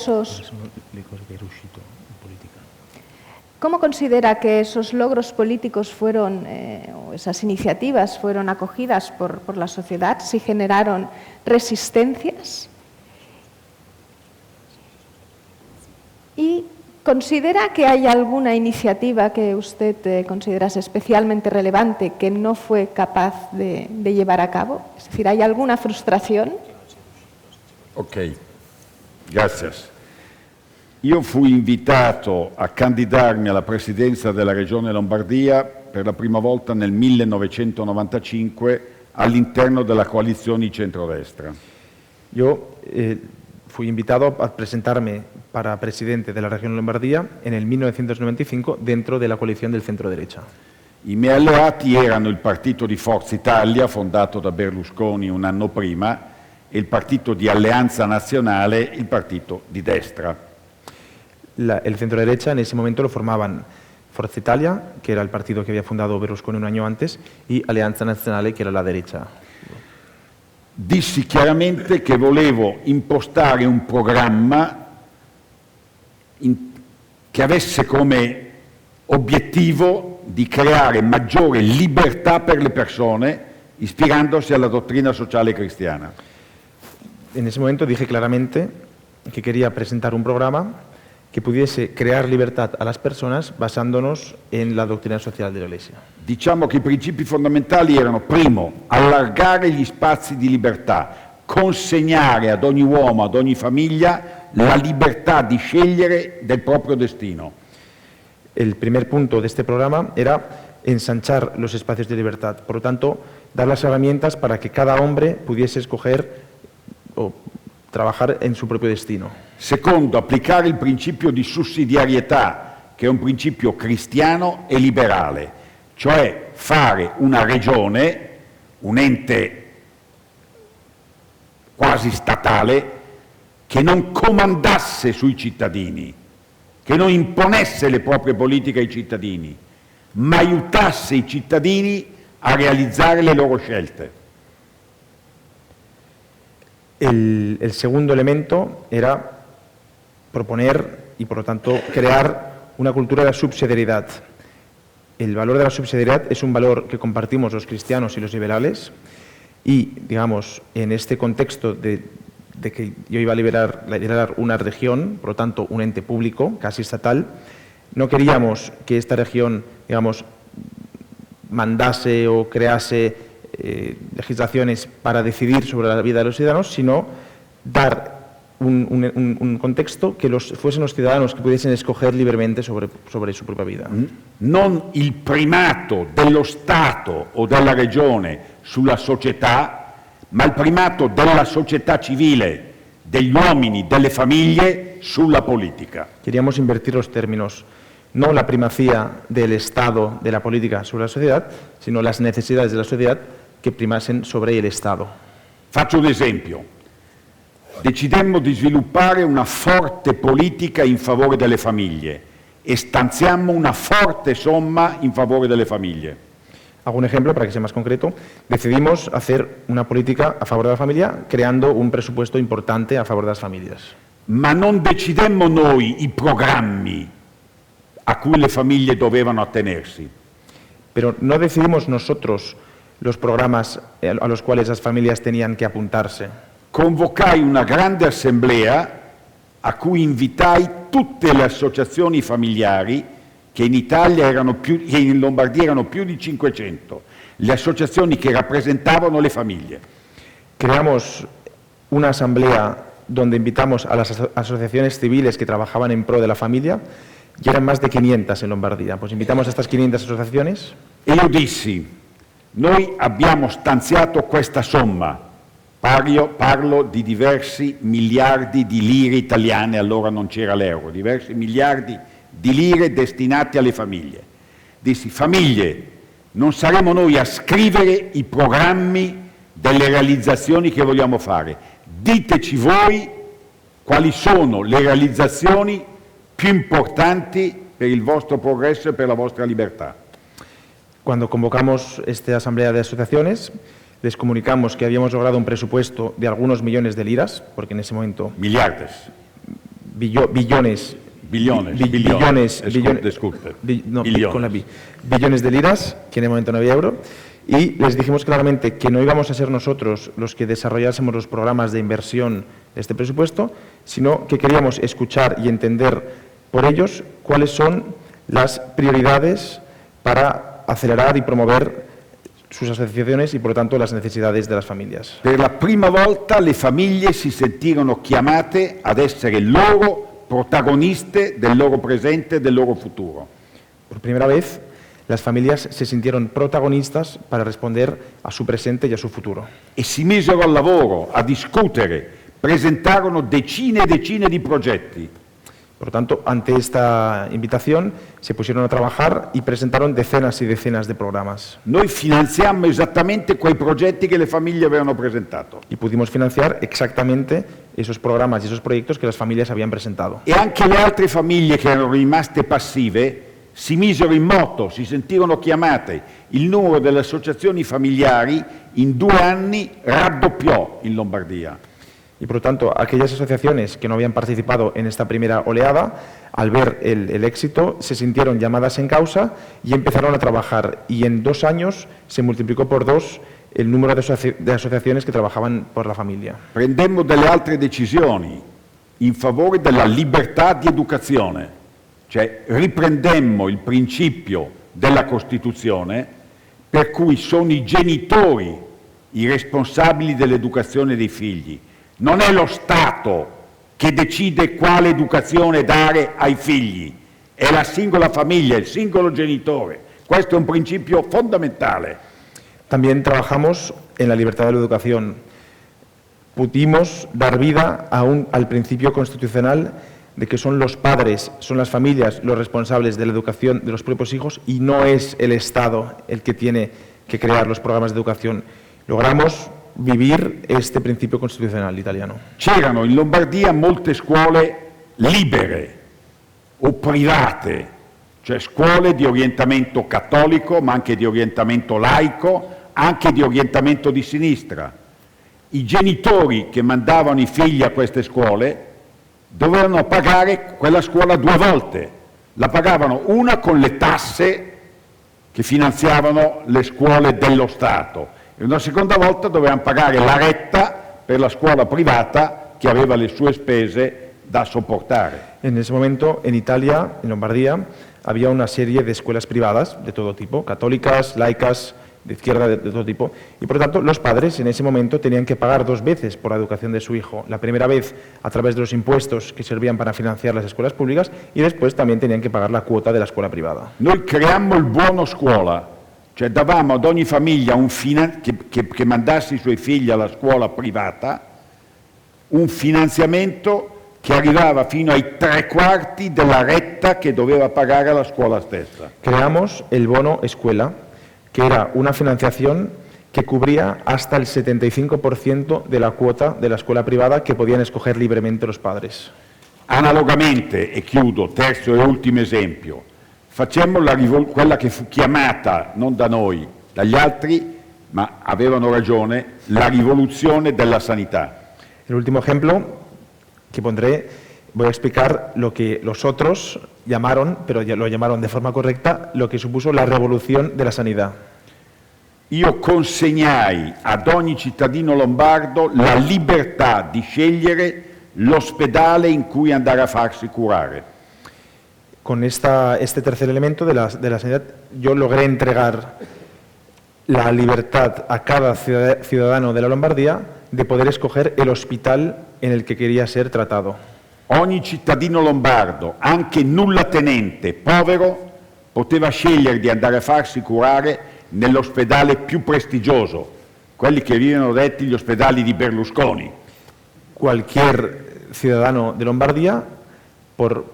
D: esos logros políticos fueron, o esas iniciativas fueron acogidas por la sociedad? ¿Si generaron resistencias? ¿Y considera que hay alguna iniciativa que usted considerase especialmente relevante que no fue capaz de llevar a cabo? Es decir, ¿hay alguna frustración?
E: Ok, grazie. Io fui invitato a candidarmi alla presidenza della Regione Lombardia per la prima volta nel 1995 all'interno della coalizione di centrodestra.
F: Yo fui invitado a presentarme para presidente de la región Lombardía en el 1995 dentro de la coalición del centro-derecha.
E: I miei alleati erano il partito di Forza Italia, fondato da Berlusconi un anno prima, e il partito di Alleanza Nazionale, il partito di destra.
F: El centro-derecha en ese momento lo formaban Forza Italia, que era el partido que había fundado Berlusconi un año antes, y Alleanza Nazionale, que era la derecha.
E: Dissi chiaramente che volevo impostare un programma che avesse come obiettivo di creare maggiore libertà per le persone, ispirandosi alla dottrina sociale cristiana.
F: En ese momento dije claramente que quería presentar un programa que pudiese crear libertad a las personas basándonos en la doctrina social de la Iglesia.
E: Diciamo che i principi fondamentali erano, primo, allargare gli spazi di libertà, consegnare ad ogni uomo, ad ogni famiglia, la libertà di scegliere del proprio destino.
F: El primer punto de este programa era ensanchar los espacios de libertad, por lo tanto, dar las herramientas para que cada hombre pudiese escoger o trabajar en su propio destino.
E: Secondo, applicare il principio di sussidiarietà, che è un principio cristiano e liberale, cioè fare una regione, un ente quasi statale, che non comandasse sui cittadini, che non imponesse le proprie politiche ai cittadini, ma aiutasse i cittadini a realizzare le loro scelte.
F: El segundo elemento era proponer y, por lo tanto, crear una cultura de la subsidiariedad. El valor de la subsidiariedad es un valor que compartimos los cristianos y los liberales y, digamos, en este contexto de que yo iba a liderar una región, por lo tanto, un ente público, casi estatal, no queríamos que esta región, digamos, mandase o crease legislaciones para decidir sobre la vida de los ciudadanos, sino dar un contexto que fuesen los ciudadanos que pudiesen escoger libremente sobre su propria vida.
E: Non il primato dello Stato o della regione sulla società, ma il primato della società civile, degli uomini, delle famiglie sulla politica.
F: Queríamos invertir los términos, no la primacía del Estado, de la política sobre la sociedad, sino las necesidades de la sociedad che primasen sobre el Estado.
E: Faccio un esempio. Decidemmo di sviluppare una forte politica in favore delle famiglie e stanziammo una forte somma in favore delle famiglie.
F: Hago un ejemplo para que sea más concreto. Decidimos hacer una política a favor de la familia creando un presupuesto importante a favor de las familias.
E: Ma non decidemmo noi i programmi a cui le famiglie dovevano attenersi.
F: Pero no decidimos nosotros los programas a los cuales las familias tenían que apuntarse.
E: Convocai una grande assemblea a cui invitai tutte le associazioni familiari che in Italia che in Lombardia erano più di 500, le associazioni che rappresentavano le famiglie.
F: Creamos una asamblea donde invitamos a las asociaciones civiles que trabajaban en pro de la familia y eran más de 500 en Lombardía. Pues invitamos a estas 500 asociaciones.
E: E io dissi, noi abbiamo stanziato questa somma, parlo di diversi miliardi di lire italiane, allora non c'era l'euro, diversi miliardi di lire destinati alle famiglie. Dissi, famiglie, non saremo noi a scrivere i programmi delle realizzazioni che vogliamo fare. Diteci voi quali sono le realizzazioni più importanti per il vostro progresso e per la vostra libertà.
F: Cuando convocamos esta asamblea de asociaciones, les comunicamos que habíamos logrado un presupuesto de algunos millones de liras, porque en ese momento...
E: Miliardes.
F: Billones de liras, que en el momento no había euro, y les dijimos claramente que no íbamos a ser nosotros los que desarrollásemos los programas de inversión de este presupuesto, sino que queríamos escuchar y entender por ellos cuáles son las prioridades para acelerar y promover sus asociaciones y, por lo tanto, las necesidades de las familias.
E: Per la prima volta le famiglie si sentirono chiamate ad essere loro protagoniste del loro presente e del loro futuro.
F: Por primera vez, las familias se sintieron protagonistas para responder a su presente y a su futuro.
E: E si misero al lavoro a discutere, presentarono decine e decine di progetti.
F: Por lo tanto, ante esta invitación se pusieron a trabajar y presentaron decenas y decenas de programas.
E: Noi finanziammo esattamente quei progetti che le famiglie avevano presentato.
F: Y pudimos financiar exactamente esos programas y esos proyectos que las familias habían presentado.
E: E anche le altre famiglie che erano rimaste passive si misero in moto, si sentirono chiamate. Il numero delle associazioni familiari in 2 anni raddoppiò in Lombardia.
F: Y por lo tanto, aquellas asociaciones que no habían participado en esta primera oleada, al ver el éxito, se sintieron llamadas en causa y empezaron a trabajar. Y en 2 años se multiplicó por 2 el número de asociaciones que trabajaban por la familia.
E: Prendemmo delle altre decisioni in favore della libertà di educazione, cioè riprendemmo il principio della Costituzione per cui sono i genitori i responsabili dell'educazione dei figli. Non è lo Stato che decide quale educazione dare ai figli, è la singola famiglia, il singolo genitore. Questo è un principio fondamentale.
F: También trabajamos en la libertad de la educación. Pudimos dar vida al principio constitucional de que son los padres, son las familias los responsables de la educación de los propios hijos y no es el Estado el que tiene que crear los programas de educación. Logramos vivir este principio costituzionale italiano.
E: C'erano in Lombardia molte scuole libere o private, cioè scuole di orientamento cattolico, ma anche di orientamento laico, anche di orientamento di sinistra. I genitori che mandavano i figli a queste scuole dovevano pagare quella scuola 2 volte. La pagavano una con le tasse che finanziavano le scuole dello Stato e una seconda volta dovevano pagare la retta per la scuola privata che aveva le sue spese da sopportare.
F: En ese momento, en Italia, en Lombardía, había una serie de escuelas privadas de todo tipo, católicas, laicas, de izquierda, de todo tipo, y por lo tanto los padres en ese momento tenían que pagar 2 veces por la educación de su hijo. La primera vez a través de los impuestos que servían para financiar las escuelas públicas y después también tenían que pagar la cuota de la escuela privada.
E: Noi creammo il buono scuola, cioè davamo ad ogni famiglia che mandasse i suoi figli alla scuola privata un finanziamento che arrivava fino ai 3/4 della retta che doveva pagare la scuola stessa.
F: Creamos el bono escuela, que era una financiación que cubría hasta el 75% de la cuota de la escuela privada que podían escoger libremente los padres.
E: Analogamente, e chiudo, terzo e ultimo esempio, facemmo quella che fu chiamata, non da noi, dagli altri, ma avevano ragione, la rivoluzione della sanità.
F: El último ejemplo que pondré, voy a explicar lo que los otros llamaron, pero lo llamaron de forma correcta, lo que supuso la revolución de la sanidad.
E: Io consegnai ad ogni cittadino lombardo la libertà di scegliere l'ospedale in cui andare a farsi curare.
F: Con este tercer elemento de la sanidad, yo logré entregar la libertad a cada ciudadano de la Lombardía de poder escoger el hospital en el que quería ser tratado.
E: Ogni cittadino lombardo, anche nullatenente, povero, poteva scegliere di andare a farsi curare nell'ospedale più prestigioso, quelli che venivano detti gli ospedali di Berlusconi.
F: Cualquier ciudadano de Lombardía, por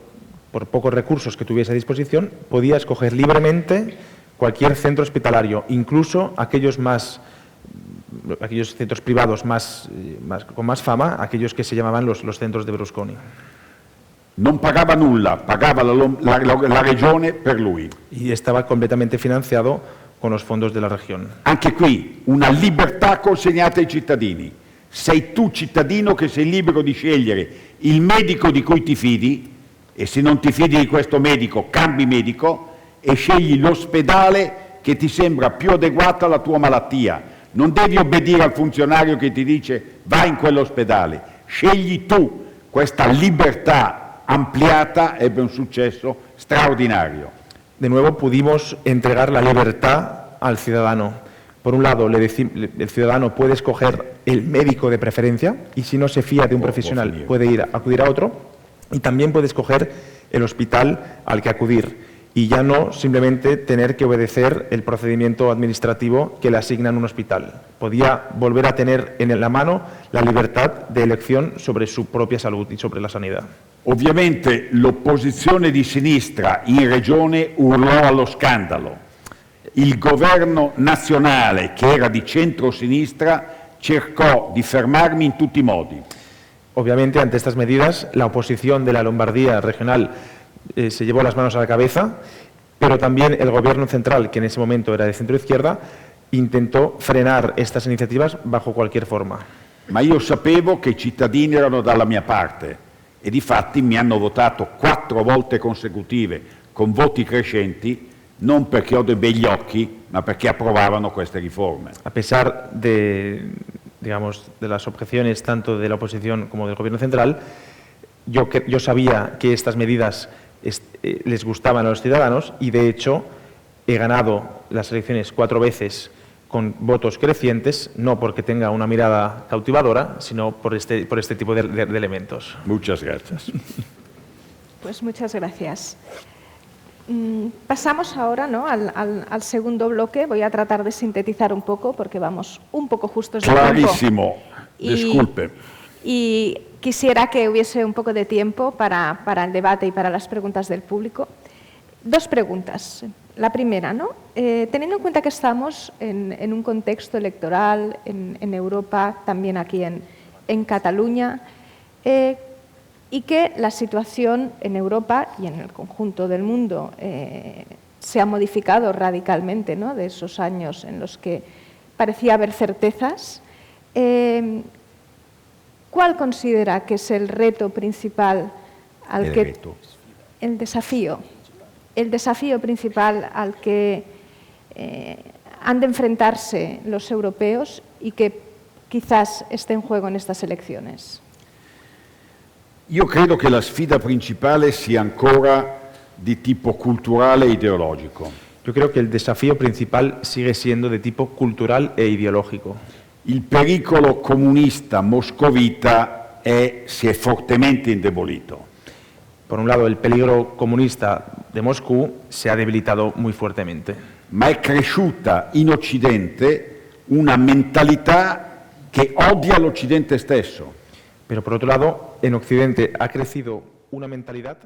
F: pocos recursos que tuviese a disposición, podía escoger libremente cualquier centro hospitalario, incluso aquellos centros privados con más fama, aquellos que se llamaban los centros de Berlusconi.
E: Non pagava nulla, pagava la regione per lui.
F: Y estaba completamente financiado con los fondos de la región.
E: Anche qui una libertà consegnata ai cittadini. Sei tu cittadino che sei libero di scegliere il medico di cui ti fidi e se non ti fidi di questo medico cambi medico e scegli l'ospedale che ti sembra più adeguato alla tua malattia. Non devi obbedire al funzionario che ti dice vai in quell'ospedale, scegli tu. Questa libertà ampliata ebbe un successo straordinario.
F: De nuevo pudimos entregar la libertad al ciudadano. Por un lado, el ciudadano puede escoger el médico de preferencia y si no se fía de un profesional puede acudir a otro y también puede escoger el hospital al que acudir. y ya no simplemente tener que obedecer el procedimiento administrativo que le asigna en un hospital. Podía volver a tener en la mano la libertà di elección sobre su propria salute y sobre la sanidad.
E: Ovviamente l'opposizione di sinistra in regione urlò allo scandalo. Il governo nazionale, che era di centro-sinistra, cercò di fermarmi in tutti i modi.
F: Obviamente, ante estas medidas, la oposición de la Lombardía regional se llevó las manos a la cabeza, pero también el gobierno central, que en ese momento era de centro-izquierda, intentò frenar estas iniciativas bajo cualquier forma.
E: Ma io sapevo che i cittadini erano dalla mia parte e difatti mi hanno votato 4 volte consecutive con voti crescenti, non perché ho dei begli occhi, ma perché approvavano queste riforme.
F: A pesar de las objeciones tanto de la oposición como del gobierno central, yo sabía que estas medidas les gustaban a los ciudadanos y, de hecho, he ganado las elecciones 4 veces con votos crecientes, no porque tenga una mirada cautivadora, sino por este tipo de elementos.
E: Muchas gracias.
D: Pues muchas gracias. Pasamos ahora, ¿no?, al segundo bloque. Voy a tratar de sintetizar un poco porque vamos un poco justos de tiempo.
E: Clarísimo, disculpe.
D: Y quisiera que hubiese un poco de tiempo para el debate y para las preguntas del público. 2 preguntas. La primera, ¿no? Teniendo en cuenta que estamos en un contexto electoral en Europa, también aquí en Cataluña, y que la situación en Europa y en el conjunto del mundo se ha modificado radicalmente, ¿no?, de esos años en los que parecía haber certezas, ¿cuál considera que es el reto principal el desafío principal al que han de enfrentarse los europeos y que quizás esté en juego en estas elecciones?
E: Io credo che la sfida principale sia ancora di tipo culturale e ideologico.
F: Yo creo que el desafío principal sigue siendo de tipo cultural e ideológico.
E: Il pericolo comunista moscovita si è fortemente indebolito.
F: Por un lado, el peligro comunista de Moscú se ha debilitado muy fuertemente.
E: Ma è cresciuta in Occidente una mentalità che odia l'Occidente stesso.
F: Pero por otro lado, en Occidente ha crecido una mentalidad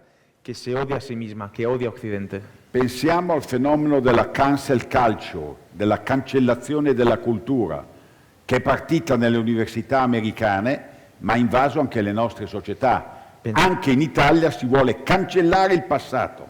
F: que se odia a sí misma, que odia a Occidente.
E: Pensiamo al fenomeno della cancel culture, della cancellazione della cultura, che è partita nelle università americane, ma ha invaso anche le nostre società. Anche in Italia si vuole cancellare il passato.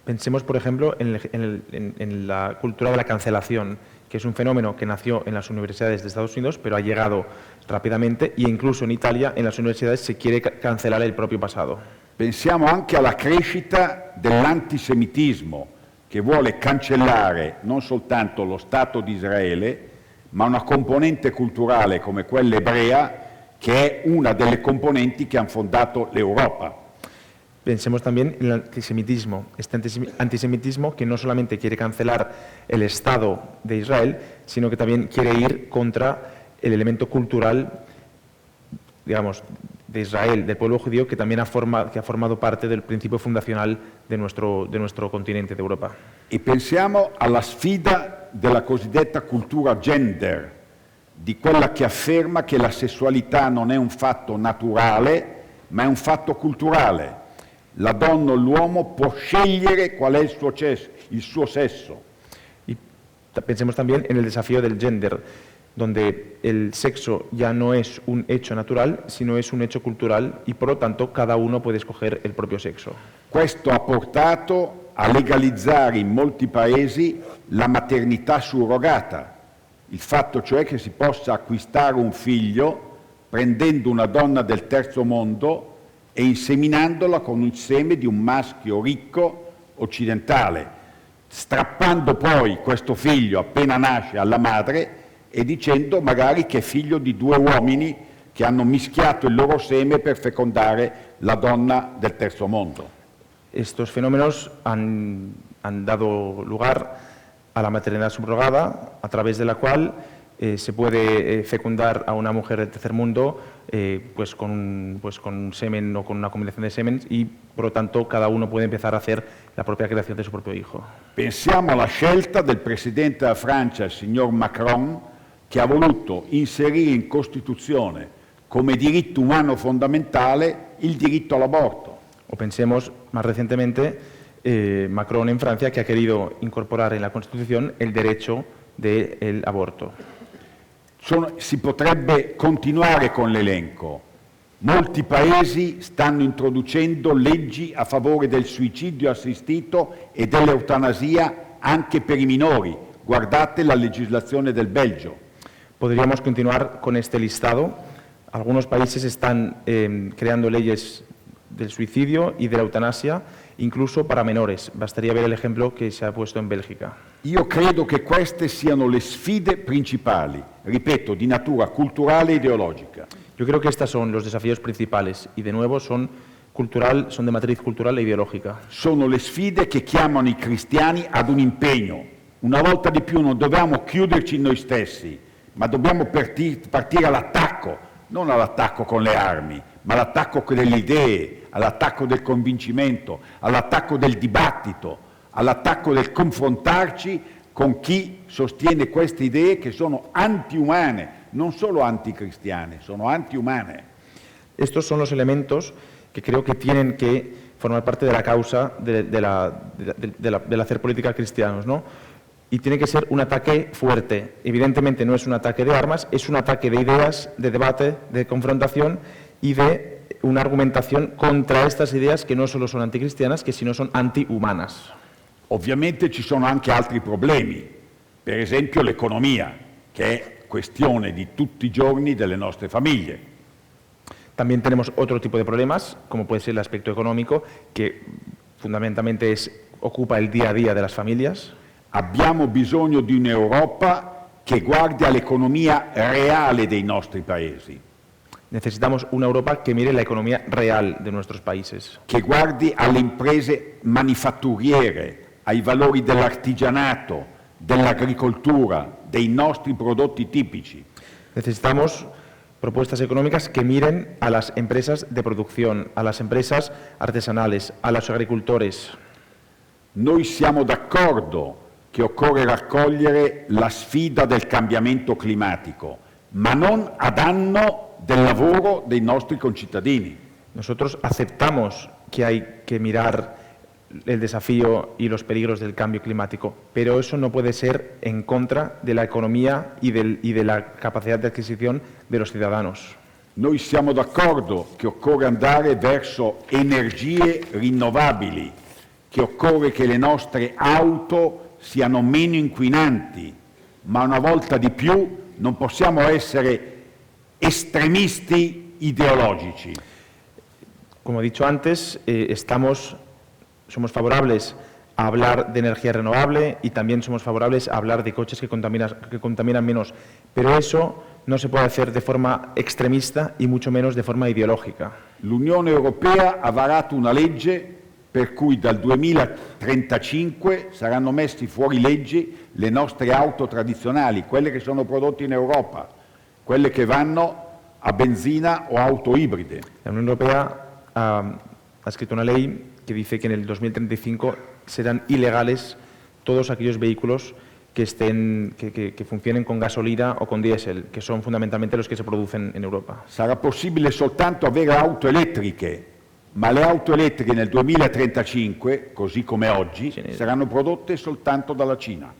F: Pensemos, por ejemplo, en la cultura de la cancelación, que es un fenómeno que nació en las universidades de Estados Unidos, pero ha llegado rápidamente, e incluso en Italia, en las universidades, se quiere cancelar el propio pasado.
E: Pensiamo anche alla crescita dell'antisemitismo, che vuole cancellare non soltanto lo Stato di Israele, ma una componente culturale come quella ebrea, che è una delle componenti che hanno fondato l'Europa.
F: Pensemos también en el antisemitismo, este antisemitismo que no solamente quiere cancelar el Estado de Israel, sino que también quiere ir contra el elemento cultural, digamos, de Israel, del pueblo judío, que también ha formado parte del principio fundacional de nuestro continente, de Europa.
E: E pensiamo alla sfida della cosiddetta cultura gender, di quella che afferma che la sessualità non è un fatto naturale, ma è un fatto culturale. La donna o l'uomo può scegliere qual è il suo sesso.
F: Y pensemos también en el desafío del gender, donde el sexo ya no es un hecho natural, sino es un hecho cultural y, por lo tanto, cada uno puede escoger el propio sexo.
E: Questo ha portato a legalizzare in molti paesi la maternità surrogata, il fatto cioè che si possa acquistare un figlio prendendo una donna del terzo mondo e inseminandola con il seme di un maschio ricco occidentale, strappando poi questo figlio appena nasce alla madre e dicendo magari che è figlio di 2 uomini che hanno mischiato il loro seme per fecondare la donna del terzo mondo.
F: Estos fenómenos han dado lugar a la maternidad subrogada, a través de la cual se puede fecundar a una mujer del tercer mundo pues con semen o con una combinación de semen y, por lo tanto, cada uno puede empezar a hacer la propia creación de su propio hijo.
E: Pensiamo alla scelta del Presidente della Francia, il signor Macron, che ha voluto inserire in Costituzione come diritto umano fondamentale il diritto all'aborto.
F: O pensemos más recientemente Macron en Francia, que ha querido incorporar en la Constitución el derecho del aborto.
E: Si potrebbe continuare con l'elenco. Molti paesi stanno introducendo leggi a favore del suicidio assistito e dell'eutanasia anche per i minori. Guardate la legislazione del Belgio.
F: Podríamos continuar con este listado. Algunos países están creando leyes del suicidio y de la eutanasia, incluso para menores. Bastaría ver el ejemplo que se ha puesto en Bélgica.
E: Io credo che queste siano le sfide principali, ripeto, di natura culturale e ideologica.
F: Yo creo que estos son los desafíos principales y, de nuevo, son de matriz cultural e ideológica.
E: Sono le sfide che chiamano i cristiani ad un impegno. Una volta di più non dobbiamo chiuderci in noi stessi, ma dobbiamo partire all'attacco, non all'attacco con le armi, ma all'attacco delle idee, all'attacco del convincimento, all'attacco del dibattito, all'attacco del confrontarci con chi sostiene queste idee che sono antiumane, non solo anticristiane, sono antiumane.
F: Estos son los elementos que creo que tienen que formar parte de la causa del hacer política cristianos, ¿no? Y tiene que ser un ataque fuerte. Evidentemente no es un ataque de armas, es un ataque de ideas, de debate, de confrontación y de una argumentación contra estas ideas que no solo son anticristianas, que sino son antihumanas.
E: Ovviamente ci sono anche altri problemi, per esempio l'economia, che è questione di tutti i giorni delle nostre famiglie.
F: También tenemos otro tipo de problemas, como puede ser el aspecto económico, que fundamentalmente ocupa el día a día de las familias.
E: Abbiamo bisogno di un'Europa che guardi all'economia reale dei nostri paesi.
F: Necesitamos una Europa que mire la economía real de nuestros países.
E: Che guardi alle imprese manifatturiere, ai valori dell'artigianato, dell'agricoltura, dei nostri prodotti tipici.
F: Necesitamos propuestas económicas que miren a las empresas de producción, a las empresas artesanales, a los agricultores.
E: Noi siamo d'accordo che occorre raccogliere la sfida del cambiamento climatico, ma non a danno del lavoro dei nostri concittadini.
F: Nosotros aceptamos que hay que mirar el desafío y los peligros del cambio climático, pero eso no puede ser en contra de la economía y de la capacidad de adquisición de los ciudadanos.
E: Noi siamo d'accordo che occorre andare verso energie rinnovabili, che occorre che le nostre auto siano meno inquinanti, ma una volta di più non possiamo essere estremisti ideologici.
F: Como he dicho antes, somos favorables a hablar de energía renovable y también somos favorables a hablar de coches que contaminan menos, pero eso no se puede hacer de forma extremista y mucho menos de forma ideológica.
E: L'Unione Europea ha varato una legge per cui dal 2035 saranno messi fuori legge le nostre auto tradizionali, quelle che sono prodotte in Europa, quelle che vanno a benzina o auto ibride.
F: La Unión Europea ha escrito una ley que dice que en el 2035 serán ilegales todos aquellos vehículos que funcionen con gasolina o con diésel, que son fundamentalmente los que se producen en Europa.
E: Sarà possibile soltanto avere auto elettriche, ma le auto elettriche nel 2035, così come oggi, saranno prodotte soltanto dalla Cina.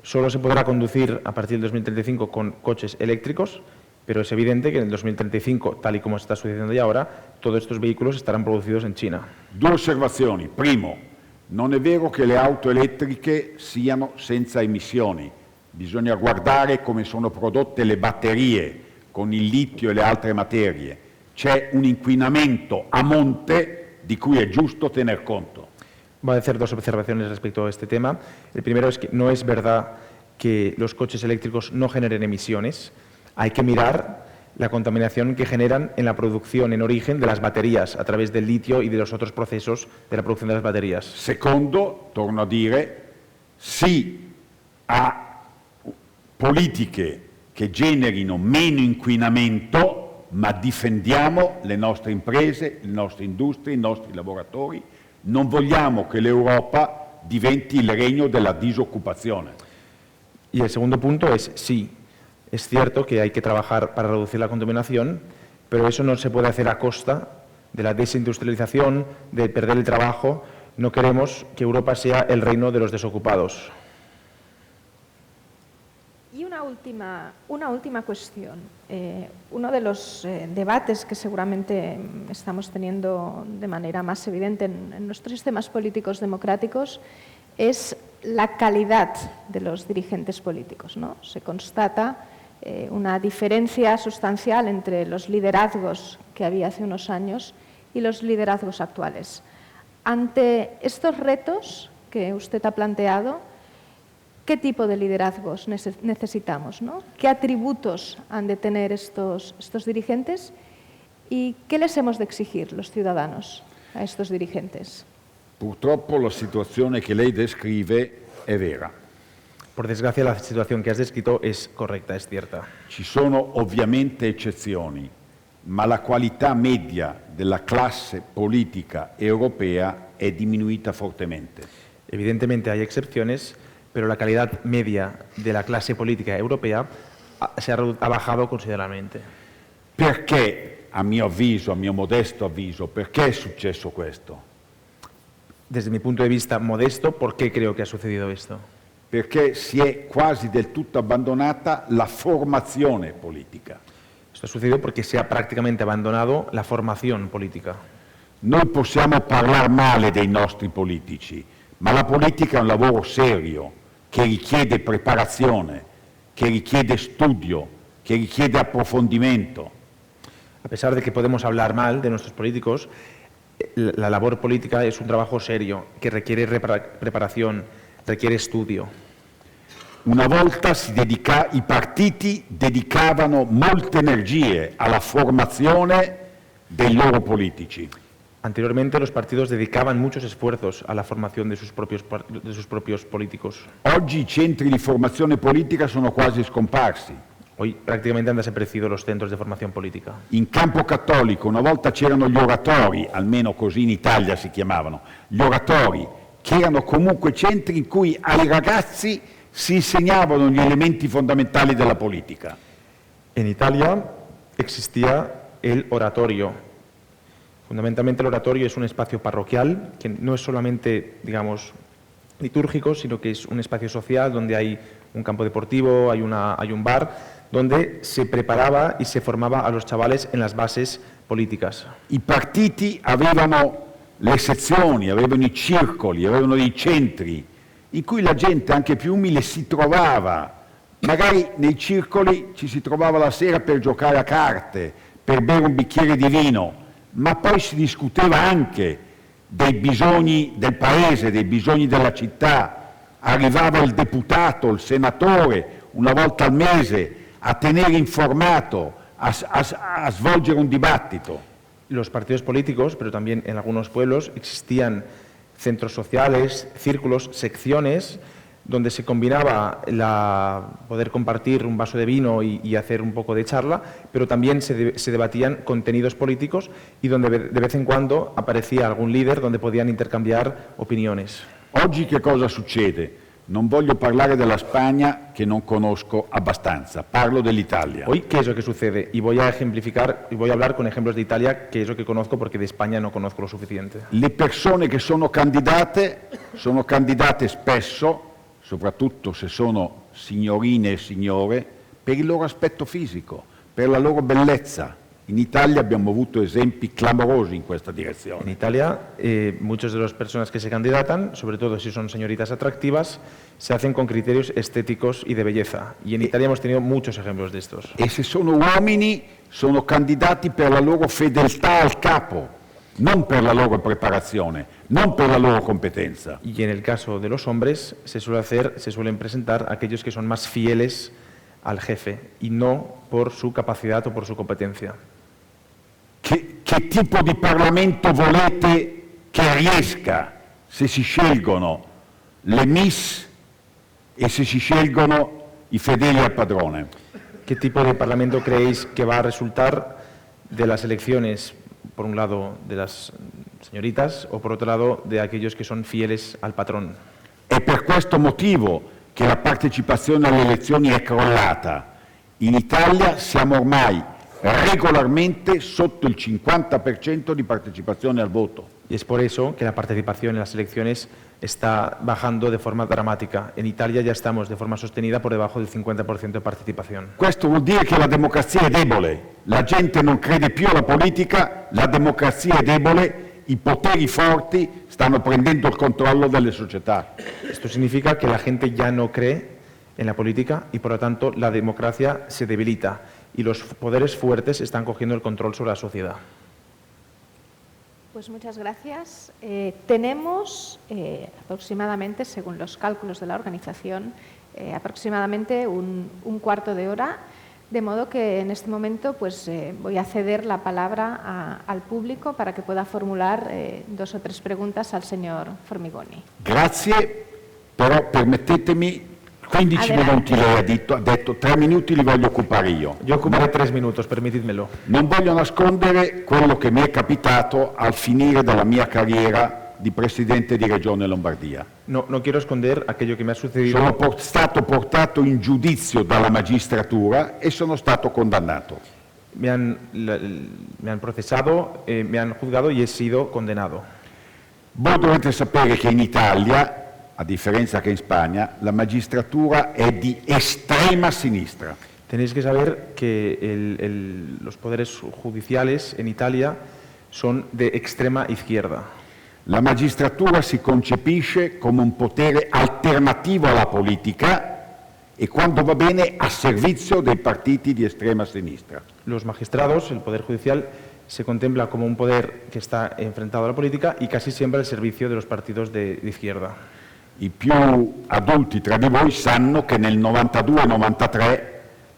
F: Solo se podrá conducir a partir del 2035 con coches eléctricos, pero es evidente que en el 2035, tal y como está sucediendo ya ahora, todos estos vehículos estarán producidos en China.
E: Due osservazioni. Primo, non è vero che le auto elettriche siano senza emissioni. Bisogna guardare come sono prodotte le batterie con il litio e le altre materie. C'è un inquinamento a monte di cui è giusto tener conto.
F: Voy a hacer dos observaciones respecto a este tema. El primero es que no es verdad que los coches eléctricos no generen emisiones. Hay que mirar la contaminación que generan en la producción en origen de las baterías a través del litio y de los otros procesos de la producción de las baterías.
E: Secondo, torno a dire, sì a politiche che generino meno inquinamento, ma difendiamo le nostre imprese, le nostre industrie, i nostri lavoratori. Non vogliamo che l'Europa diventi il regno della disoccupazione.
F: Y el segundo punto es, sí, es cierto que hay que trabajar para reducir la contaminación, pero eso no se puede hacer a costa de la desindustrialización, de perder el trabajo. No queremos que Europa sea el reino de los desocupados.
D: Y una última cuestión. Uno de los debates que seguramente estamos teniendo de manera más evidente en nuestros sistemas políticos democráticos es la calidad de los dirigentes políticos, ¿no? Se constata una diferencia sustancial entre los liderazgos que había hace unos años y los liderazgos actuales. Ante estos retos que usted ha planteado, ¿qué tipo de liderazgos necesitamos, ¿no? ¿Qué atributos han de tener estos dirigentes y qué les hemos de exigir los ciudadanos a estos dirigentes?
E: Purtroppo la situazione che lei descrive è vera.
F: Por desgracia, la situación que has descrito es correcta, es cierta.
E: Ci sono ovviamente eccezioni, ma la qualità media della classe politica europea è diminuita fortemente.
F: Evidentemente hay excepciones, pero la calidad media de la clase política europea ha bajado considerablemente.
E: Perché, a mio avviso, a mio modesto avviso, perché è successo questo?
F: Desde mi punto de vista modesto, ¿por qué creo que ha sucedido esto?
E: Perché si è quasi del tutto abbandonata la formazione politica.
F: Esto ha sucedido porque se ha prácticamente abandonado la formación política.
E: Noi possiamo parlare male dei nostri politici, ma la politica è un lavoro serio, che richiede preparazione, che richiede studio, che richiede approfondimento.
F: A pesar de que podemos hablar mal de nuestros políticos, la labor política es un trabajo serio que requiere preparación, requiere studio.
E: Una volta i partiti dedicavano molte energie alla formazione dei loro politici.
F: Anteriormente los partidos dedicaban muchos esfuerzos a la formación de sus propios políticos.
E: Oggi i centri di formazione politica sono quasi scomparsi.
F: Hoy prácticamente han desaparecido los centros de formación política.
E: In campo cattolico una volta c'erano gli oratori, almeno così in Italia si chiamavano, gli oratori, che erano comunque centri in cui ai ragazzi si insegnavano gli elementi fondamentali della politica.
F: En Italia existía el oratorio. Fundamentalmente el oratorio es un espacio parroquial que no es solamente, digamos, litúrgico, sino que es un espacio social donde hay un campo deportivo, hay un bar, donde se preparaba y se formaba a los chavales en las bases políticas.
E: I partiti avevano le sezioni, avevano i circoli, avevano dei centri in cui la gente anche più umile si trovava. Magari nei circoli ci si trovava la sera per giocare a carte, per bere un bicchiere di vino, ma poi si discuteva anche dei bisogni del paese, dei bisogni della città. Arrivava il deputato, il senatore, una volta al mese a tenere informato, a svolgere un dibattito.
F: Los partidos políticos, pero también en algunos pueblos, existían centros sociales, círculos, secciones, donde se combinaba poder compartir un vaso de vino y hacer un poco de charla, pero también se debatían contenidos políticos y donde de vez en cuando aparecía algún líder donde podían intercambiar opiniones.
E: Oggi che cosa succede? Non voglio parlare della Spagna che non conosco abbastanza, parlo dell'Italia.
F: Hoy, ¿qué es lo que sucede? Y voy a ejemplificar, y voy a hablar con ejemplos de Italia, que es lo que conozco porque de España no conozco lo suficiente.
E: Le persone che sono candidate spesso, soprattutto se sono signorine e signore, per il loro aspetto fisico, per la loro bellezza. In Italia abbiamo avuto esempi clamorosi in questa direzione.
F: En Italia, muchas de las personas que se candidatan, sobre todo si son señoritas atractivas, se hacen con criterios estéticos y de belleza. Y en Italia hemos tenido muchos ejemplos de estos.
E: E se sono uomini, sono candidati per la loro fedeltà al capo, non per la loro preparazione, non per la loro competenza.
F: Y en el caso de los hombres, se suelen presentar aquellos que son más fieles al jefe y no por su capacidad o por su competencia.
E: Che tipo di Parlamento volete che riesca se si scelgono le miss e se si scelgono i fedeli al padrone?
F: ¿Qué tipo de Parlamento creéis que va a resultar de las elecciones, por un lado, de las señoritas o por otro lado, de aquellos che sono fieles al patrón?
E: È per questo motivo che la partecipazione alle elezioni è crollata. In Italia siamo ormai regolarmente sotto il 50% di partecipazione al voto.
F: Y es por eso que la participación en las elecciones está bajando de forma dramática. En Italia ya estamos de forma sostenida por debajo del 50% de participación.
E: Questo vuol dire che la democrazia è debole, la gente non crede più alla politica, la democrazia è debole, i poteri forti stanno prendendo il controllo delle società.
F: Esto significa que la gente ya no cree en la política y por lo tanto la democracia se debilita y los poderes fuertes están cogiendo el control sobre la sociedad.
D: Pues muchas gracias. Tenemos aproximadamente, según los cálculos de la organización, aproximadamente un cuarto de hora, de modo que en este momento pues, voy a ceder la palabra al público para que pueda formular 2 o 3 preguntas al señor Formigoni.
E: Grazie, però permettetemi 15
D: Adelante.
E: minuti, lei ha detto 3 minuti li voglio occupare io.
F: Yo ocuparé 3 minutos, permitidmelo.
E: Non voglio nascondere quello che mi è capitato al finire della mia carriera di Presidente di Regione Lombardia.
F: No quiero esconder aquello que me ha sucedido.
E: Sono stato portato in giudizio dalla magistratura e sono stato condannato.
F: Me han procesado, me han juzgado y he sido condenado.
E: Voi dovete sapere che in Italia, a differenza che in Spagna, la magistratura è di estrema sinistra.
F: Tenéis que saber que los poderes judiciales en Italia son de extrema izquierda.
E: La magistratura si concepisce come un potere alternativo alla politica e quando va bene a servizio dei partiti di estrema sinistra.
F: Los magistrados, el poder judicial, se contempla como un poder que está enfrentado a la política y casi siempre al servicio de los partidos de izquierda.
E: I più adulti tra di voi sanno che nel 92-93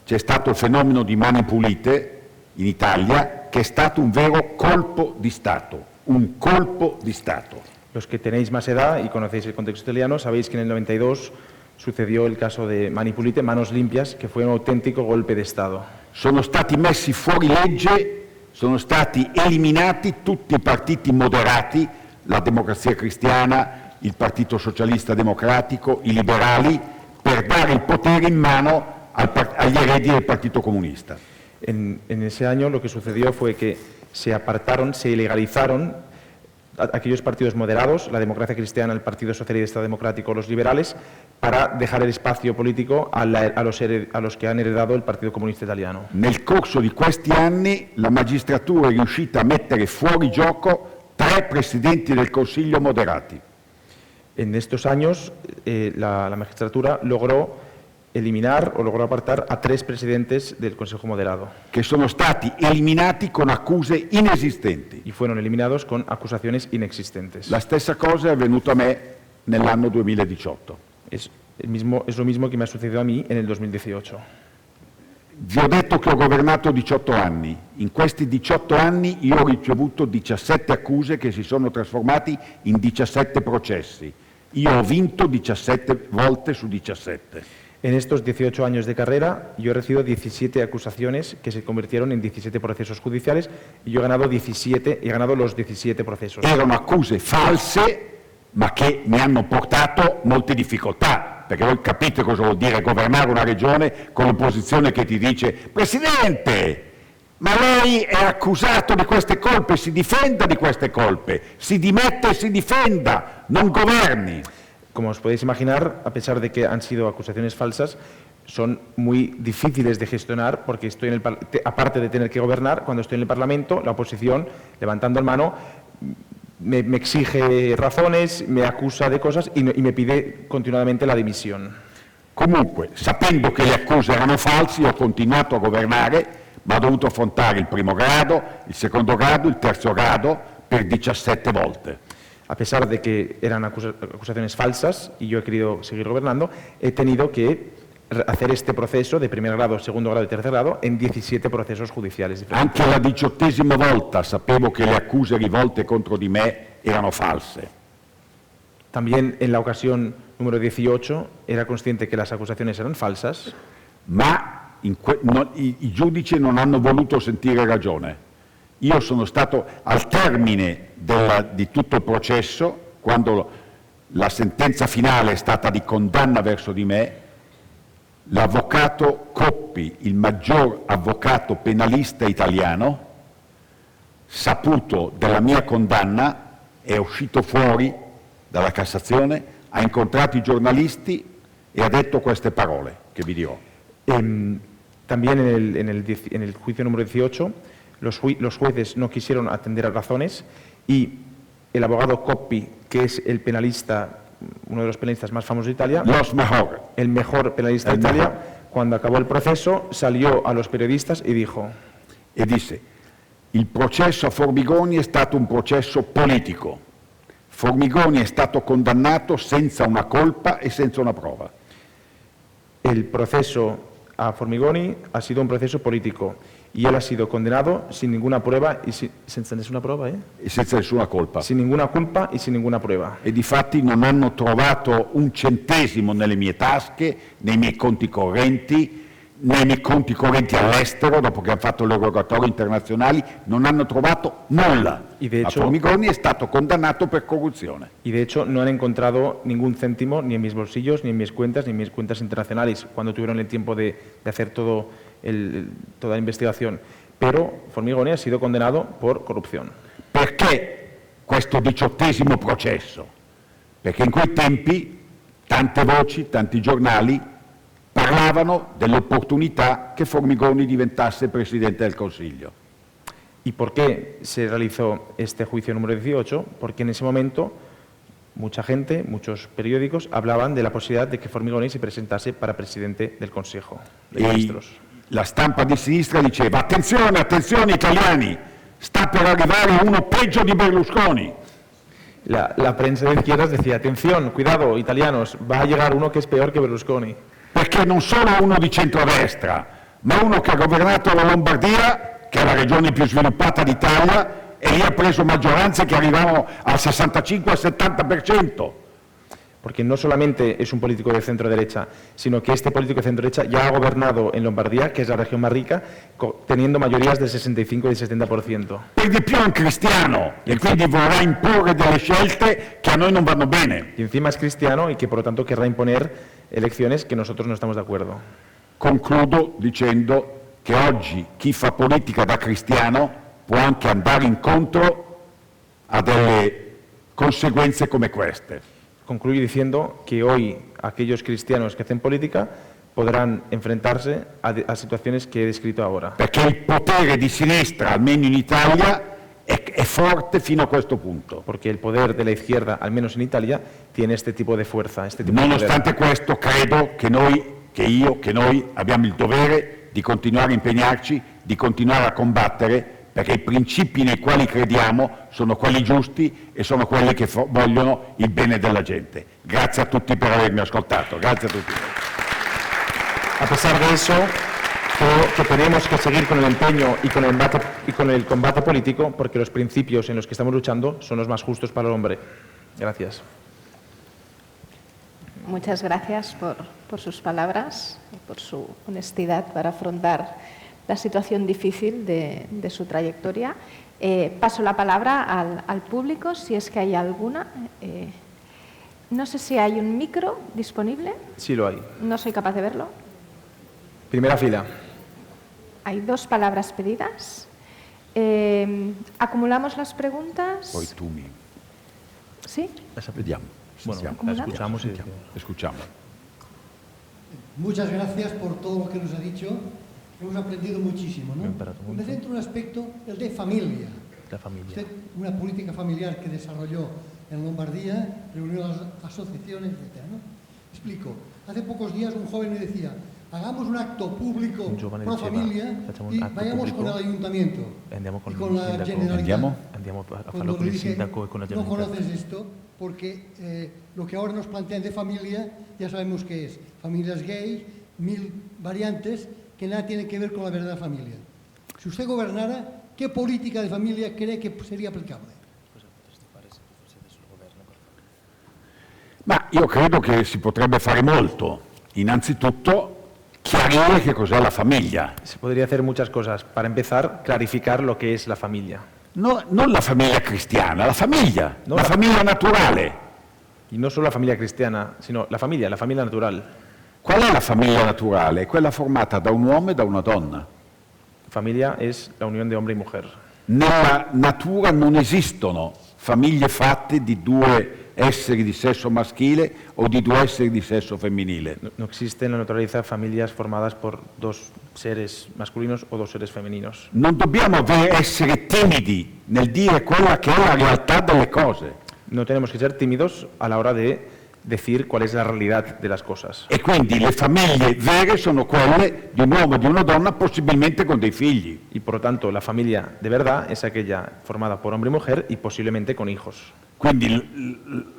E: c'è stato il fenomeno di Mani Pulite in Italia, che è stato un vero colpo di Stato. Un colpo di Stato.
F: Los que tenéis más edad y conocéis el contexto italiano, sabéis que en el 92 sucedió el caso de Mani Pulite, Manos Limpias, que fue un auténtico golpe de Estado.
E: Sono stati messi fuori legge, sono stati eliminati tutti i partiti moderati, la Democrazia Cristiana, il Partito Socialista Democratico, i liberali, per dare il potere in mano agli eredi del Partito Comunista.
F: En ese año lo que sucedió fue que se apartaron, se ilegalizaron aquellos partidos moderados, la Democracia Cristiana, el Partido Socialista Democrático, los liberales, para dejar el espacio político a los que han heredado el Partido Comunista Italiano.
E: Nel corso di questi anni la magistratura è riuscita a mettere fuori gioco 3 presidenti del Consiglio moderati.
F: En estos años la magistratura logró eliminar o logró apartar a 3 presidentes del Consejo Moderado.
E: Che sono stati eliminati con accuse inesistenti.
F: Y fueron eliminados con acusaciones inexistentes.
E: La stessa cosa è avvenuto a me nell'anno 2018.
F: Es lo mismo que me ha sucedido a mí en el 2018.
E: Vi ho detto che ho governato 18 anni. In questi 18 anni io ho ricevuto 17 accuse che si sono trasformati in 17 processi. Io ho vinto 17 volte su 17.
F: En estos 18 años de carrera, yo he recibido 17 acusaciones que se convirtieron en 17 procesos judiciales y yo he ganado los 17 procesos.
E: Erano accuse false, ma che mi hanno portato molte difficoltà, perché voi capite cosa vuol dire governare una regione con l'opposizione che ti dice «Presidente, ma lei è accusato di queste colpe, si difenda di queste colpe, si dimetta e si difenda, non governi».
F: Como os podéis imaginar, a pesar de que han sido acusaciones falsas, son muy difíciles de gestionar porque aparte de tener que gobernar, cuando estoy en el Parlamento, la oposición, levantando la mano, me exige razones, me acusa de cosas y me pide continuamente la dimisión.
E: Comunque, sapendo che le accuse erano false, ho continuato a governare, ma ho dovuto affrontare il primo grado, il secondo grado, il terzo grado per 17 volte.
F: A pesar de que eran acusaciones falsas y yo he querido seguir gobernando, he tenido que hacer este proceso de primer grado, segundo grado y tercer grado en 17 procesos judiciales diferentes.
E: Anche la 18ª volta sapevo che le accuse rivolte contro di me erano false.
F: También en la ocasión número 18 era consciente que las acusaciones eran falsas.
E: Ma i giudici non hanno voluto sentire ragione. Io sono stato al termine di tutto il processo, quando la sentenza finale è stata di condanna verso di me, l'avvocato Coppi, il maggior avvocato penalista italiano, saputo della mia condanna, è uscito fuori dalla Cassazione, ha incontrato i giornalisti e ha detto queste parole che vi dirò.
F: También en el juicio número 18, los jueces no quisieron atender a razones y el abogado Coppi, que es el penalista, uno de los penalistas más famosos de Italia, el mejor penalista de Italia, cuando acabó el proceso salió a los periodistas y dijo...
E: E disse, il processo a Formigoni è stato un processo politico. Formigoni è stato condannato senza una colpa e senza una prova.
F: El proceso a Formigoni ha sido un proceso político y él ha sido condenado sin ninguna prueba y sin nessuna prova,
E: E senza nessuna colpa.
F: sin ninguna culpa y sin ninguna prueba.
E: E difatti non hanno trovato un centesimo nelle mie tasche, nei miei conti correnti all'estero, dopo che hanno fatto le rogatorie internazionali, non hanno trovato nulla. Ma Formigoni è stato condannato per corruzione.
F: Y de hecho no han encontrado ningún céntimo ni en mis bolsillos, ni en mis cuentas internacionales, cuando tuvieron el tiempo de hacer toda la investigación. Pero Formigoni ha sido condenado por corrupción.
E: Perché questo 18° processo? Perché in quei tempi tante voci, tanti giornali parlavano dell'opportunità che Formigoni diventasse Presidente del Consiglio.
F: ¿Y por qué se realizó este juicio número 18? Porque en ese momento mucha gente, muchos periódicos, hablaban de la posibilidad de que Formigoni se presentase para Presidente del Consejo de Ministros.
E: La stampa di sinistra diceva attenzione, attenzione italiani, sta per arrivare uno peggio di Berlusconi.
F: La prensa de izquierdas decía, atención, cuidado, italianos, va a llegar uno que es peor que Berlusconi.
E: Perché non solo uno di centrodestra, ma uno che ha governato la Lombardia, che è la regione più sviluppata d'Italia, e lì ha preso maggioranze che arrivavano al 65 al 70%.
F: Porque no solamente es un político de centro-derecha, sino que este político de centro-derecha ya ha gobernado en Lombardía, que es la región más rica, teniendo mayorías del 65 y del 70%.
E: Per di più è un cristiano e quindi vorrà imporre delle scelte che a noi non vanno bene.
F: Y encima es cristiano y que por lo tanto querrá imponer elecciones que nosotros no estamos de acuerdo.
E: Concludo dicendo che oggi chi fa politica da cristiano può anche andare incontro a delle conseguenze come queste.
F: Concluyo diciendo que hoy aquellos cristianos que hacen política podrán enfrentarse a situaciones que he descrito ahora.
E: Perché il potere di sinistra, almeno in Italia, è forte fino a questo punto.
F: Porque el poder de la izquierda, al menos en Italia, tiene este tipo de fuerza, este tipo
E: Nonostante
F: de poder.
E: questo, credo che noi abbiamo il dovere di continuare a impegnarci, di continuare a combattere, perché i principi nei quali crediamo sono quelli giusti e sono quelli che vogliono il bene della gente. Grazie a tutti per avermi ascoltato. Grazie a tutti.
F: A pesar de eso, creo que tenemos que seguir con el empeño y con el combate político, porque los principios en los que estamos luchando son los más justos para el hombre. Gracias.
D: Muchas gracias por sus palabras y por su honestidad para afrontar la situación difícil de su trayectoria. Paso la palabra al público, si es que hay alguna. No sé si hay un micro disponible.
F: Sí lo hay.
D: No soy capaz de verlo.
F: Primera fila.
D: Hay 2 palabras pedidas. ¿Acumulamos las preguntas?
E: Poi tu mi.
D: ¿Sí?
E: Vediamo.
F: Bueno, la escuchamos y
E: Escuchamos.
G: Muchas gracias por todo lo que nos ha dicho. Hemos aprendido muchísimo, ¿no? Me centro en un aspecto, el de familia.
F: La familia.
G: Usted, una política familiar que desarrolló en Lombardía, reunió las asociaciones, etc. ¿no? Explico. Hace pocos días un joven me decía, hagamos un acto público pro familia y vayamos con el ayuntamiento y con la Generalitat. Cuando le dije, no conoces esto porque lo que ahora nos plantean de familia ya sabemos que es familias gay, 1000 variantes que nada tienen que ver con la verdadera familia. Si usted gobernara, ¿qué política de familia cree que sería applicabile?
E: Ma io credo che si potrebbe fare molto. Innanzitutto chiarire che cos'è la famiglia.
F: Se podría hacer muchas cosas. Para empezar, clarificar lo que es la familia.
E: No, non la famiglia cristiana, la famiglia,
F: No,
E: la
F: la-
E: famiglia naturale.
F: Y no solo la familia cristiana, sino la familia natural.
E: Qual è la famiglia naturale? È quella formata da un uomo e da una donna.
F: Familia es la unión de hombre y mujer.
E: Nella natura non esistono famiglie fatte di due esseri di sesso maschile o di due esseri di sesso femminile.
F: No existen en la naturaleza familias formadas por dos seres masculinos o dos seres femeninos.
E: Non dobbiamo essere timidi nel dire quella che è la realtà delle cose.
F: No tenemos que ser tímidos a la hora de decir cuál es la realidad de las cosas.
E: E quindi le famiglie vere sono quelle di un uomo e di una donna, possibilmente con dei figli.
F: Y por lo tanto, la familia de verdad es aquella formada por hombre y mujer y posiblemente con hijos.
E: Quindi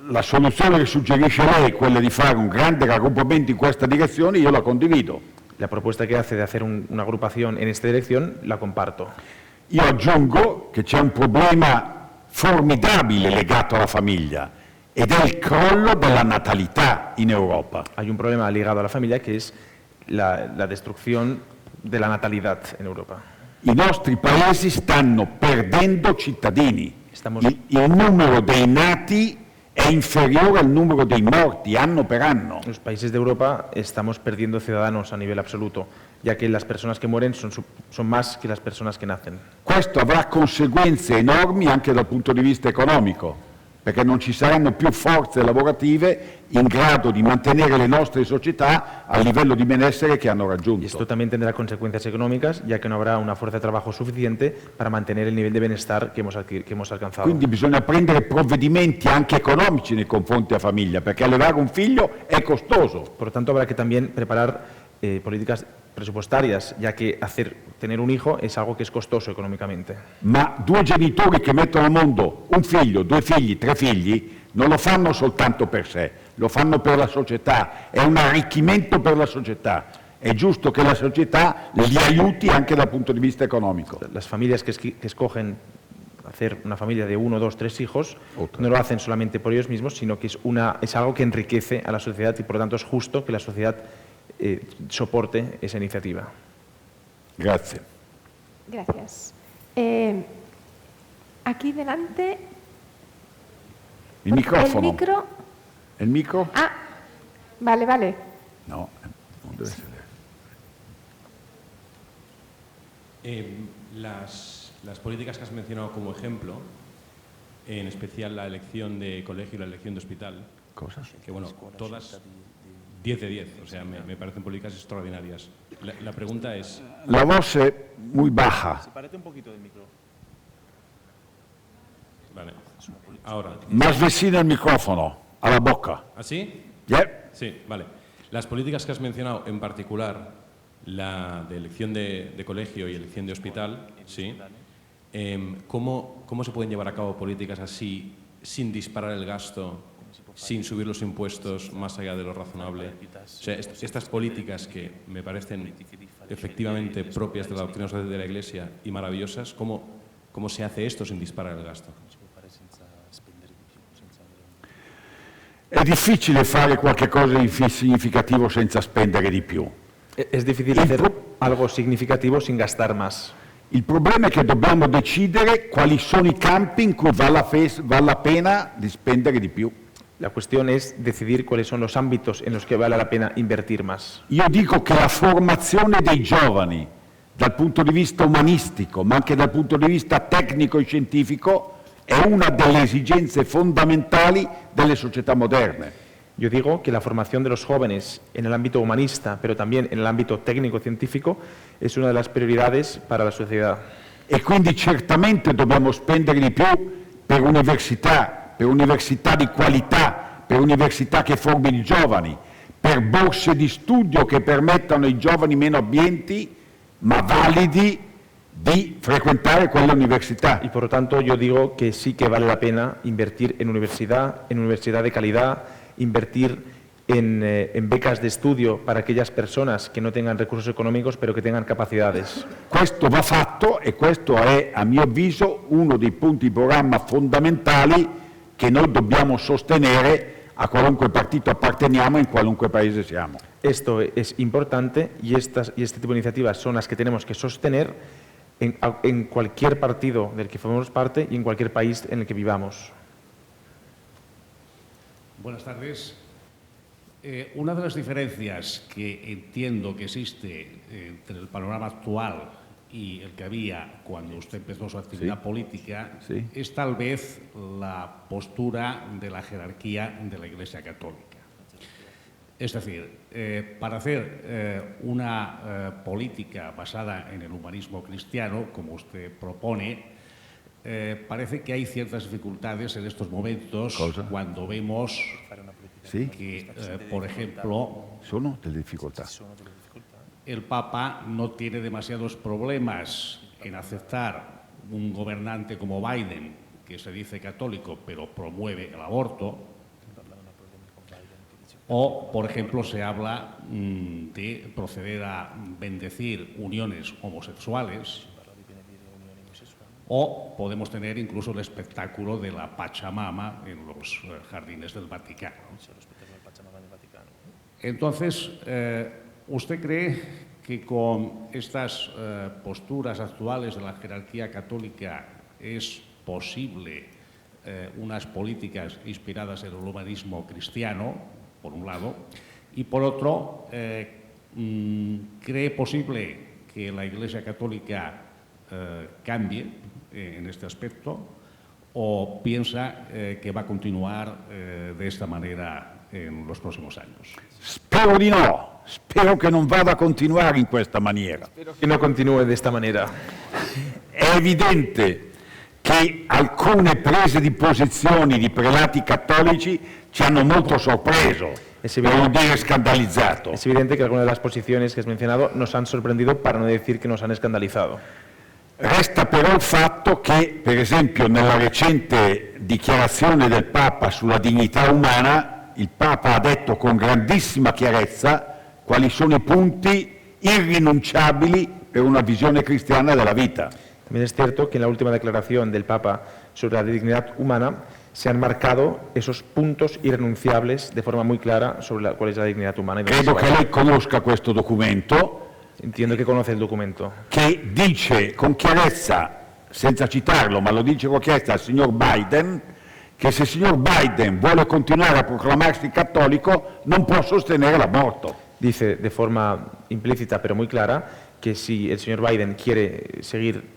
E: la soluzione che suggerisce lei, quella di fare un grande raggruppamento in questa direzione, io la condivido.
F: La propuesta que hace de hacer una agrupación en esta dirección la comparto.
E: Io aggiungo che c'è un problema formidabile legato alla famiglia ed è il crollo della natalità in Europa.
F: Hay un problema ligado a la familia que es la destrucción de la natalidad en Europa.
E: I nostri paesi stanno perdendo cittadini.
F: Estamos-
E: Il numero dei nati è inferiore al numero dei morti anno per anno.
F: En los países de Europa estamos perdiendo ciudadanos a nivel absoluto, ya que las personas que mueren son más que las personas que nacen.
E: Questo avrà conseguenze enormi anche dal punto di vista economico, perché non ci saranno più forze lavorative in grado di mantenere le nostre società al livello di benessere che hanno
F: Y
E: raggiunto.
F: esto también tendrá consecuencias económicas, ya que no habrá una fuerza de trabajo suficiente para mantener el nivel de bienestar que hemos alcanzado.
E: Quindi bisogna prendere provvedimenti anche economici nei confronti della famiglia, perché allevare un figlio è costoso.
F: Por lo tanto, habrá que también preparar políticas presupuestarias, ya que tener un hijo es algo que es costoso económicamente.
E: Ma due genitori che mettono al mondo un figlio, due figli, tre figli, non lo fanno soltanto per sé, lo fanno per la società, è un arricchimento per la società. È giusto che la società li aiuti anche dal punto di vista economico.
F: Las familias que escogen hacer una familia de 1, 2, 3 hijos
E: Otra.
F: no lo hacen solamente por ellos mismos, sino que es algo que enriquece a la sociedad y por lo tanto es justo que la sociedad soporte esa iniciativa.
E: Grazie.
D: Gracias. Aquí delante,
E: Il microfono.
D: el micro.
E: Il micro?
D: Ah, vale, vale.
E: No, non deve essere.
H: Las políticas que has mencionado como ejemplo, en especial la elección de colegio y la elección de hospital,
E: Cosa?
H: que bueno, todas 10 de 10, o sea, me parecen políticas extraordinarias. La pregunta es,
E: La voce muy baja.
F: Sepárate un poquito del micro.
H: vale, ahora,
E: Más vecino al micrófono, a la boca.
H: ¿así?
E: Yeah.
H: Sí, vale. Las políticas que has mencionado, en particular la de elección de colegio y elección de hospital, ¿sí? ¿Cómo se pueden llevar a cabo políticas así sin disparar el gasto, sin subir los impuestos más allá de lo razonable? O sea, estas políticas que me parecen efectivamente propias de la doctrina de la Iglesia y maravillosas, ¿cómo se hace esto sin disparar el gasto?
E: È difficile fare qualche cosa di significativo senza spendere di più.
F: Es difícil hacer algo significativo sin gastar más.
E: Il problema è che dobbiamo decidere quali sono i campi in cui vale la pena di spendere di più.
F: La cuestión es decidir cuáles son los ámbitos en los que vale la pena invertir más.
E: Io dico che la formazione dei giovani, dal punto di vista umanistico, ma anche dal punto di vista tecnico e scientifico, è una delle esigenze fondamentali delle società moderne.
F: Yo digo que la formación de los jóvenes en el ámbito humanista, pero también en el ámbito técnico-científico, es una de las prioridades para la sociedad.
E: E quindi certamente dobbiamo spendere di più per università di qualità, per università che formino i giovani, per borse di studio che permettano ai giovani meno abbienti, ma validi, di frequentare quelle università.
F: Y por lo tanto yo digo que sí que vale la pena invertir en universidad de calidad, invertir en becas de estudio para aquellas personas que no tengan recursos económicos pero que tengan capacidades.
E: Questo va fatto e questo è, a mio avviso, uno dei punti di programma fondamentali che noi dobbiamo sostenere a qualunque partito apparteniamo, in qualunque paese siamo.
F: Esto es importante y este tipo de iniciativas son las que tenemos que sostener en cualquier partido del que formemos parte y en cualquier país en el que vivamos.
I: Buenas tardes. Una de las diferencias que entiendo que existe entre el panorama actual y el que había cuando usted empezó su actividad política es tal vez la postura de la jerarquía de la Iglesia Católica. Es decir, para hacer una política basada en el humanismo cristiano, como usted propone, parece que hay ciertas dificultades en estos momentos cuando vemos que, por ejemplo, el Papa no tiene demasiados problemas en aceptar un gobernante como Biden, que se dice católico pero promueve el aborto, o, por ejemplo, se habla de proceder a bendecir uniones homosexuales, o podemos tener incluso el espectáculo de la Pachamama en los jardines del Vaticano. Entonces, ¿usted cree que con estas posturas actuales de la jerarquía católica es posible unas políticas inspiradas en el humanismo cristiano, por un lado, y por otro, cree posible que la Iglesia Católica cambie en este aspecto, o piensa que va a continuar de esta manera en los próximos años?
E: Spero di no, spero che non vada a continuare in questa maniera.
F: Spero che non continui di questa maniera.
E: È evidente che alcune prese di posizioni di prelati cattolici ci hanno molto sorpreso, per non dire scandalizzato.
F: Es evidente que algunas de las posiciones que has mencionado nos han sorprendido, para no decir que nos han escandalizado.
E: Resta però il fatto che, per esempio, nella recente dichiarazione del Papa sulla dignità umana, il Papa ha detto con grandissima chiarezza quali sono i punti irrinunciabili per una visione cristiana della vita.
F: También es cierto que en la última declaración del Papa sobre la dignidad humana se han marcado esos puntos irrenunciables de forma muy clara sobre cuál es la dignidad humana.
E: Credo che lei conosca questo documento.
F: Entiendo que conoce el documento.
E: Che dice con chiarezza, senza citarlo, ma lo dice con chiarezza al signor Biden, che se il signor Biden vuole continuare a proclamarsi cattolico non può sostenere l'aborto.
F: Dice de forma implícita pero muy clara que si el señor Biden quiere seguir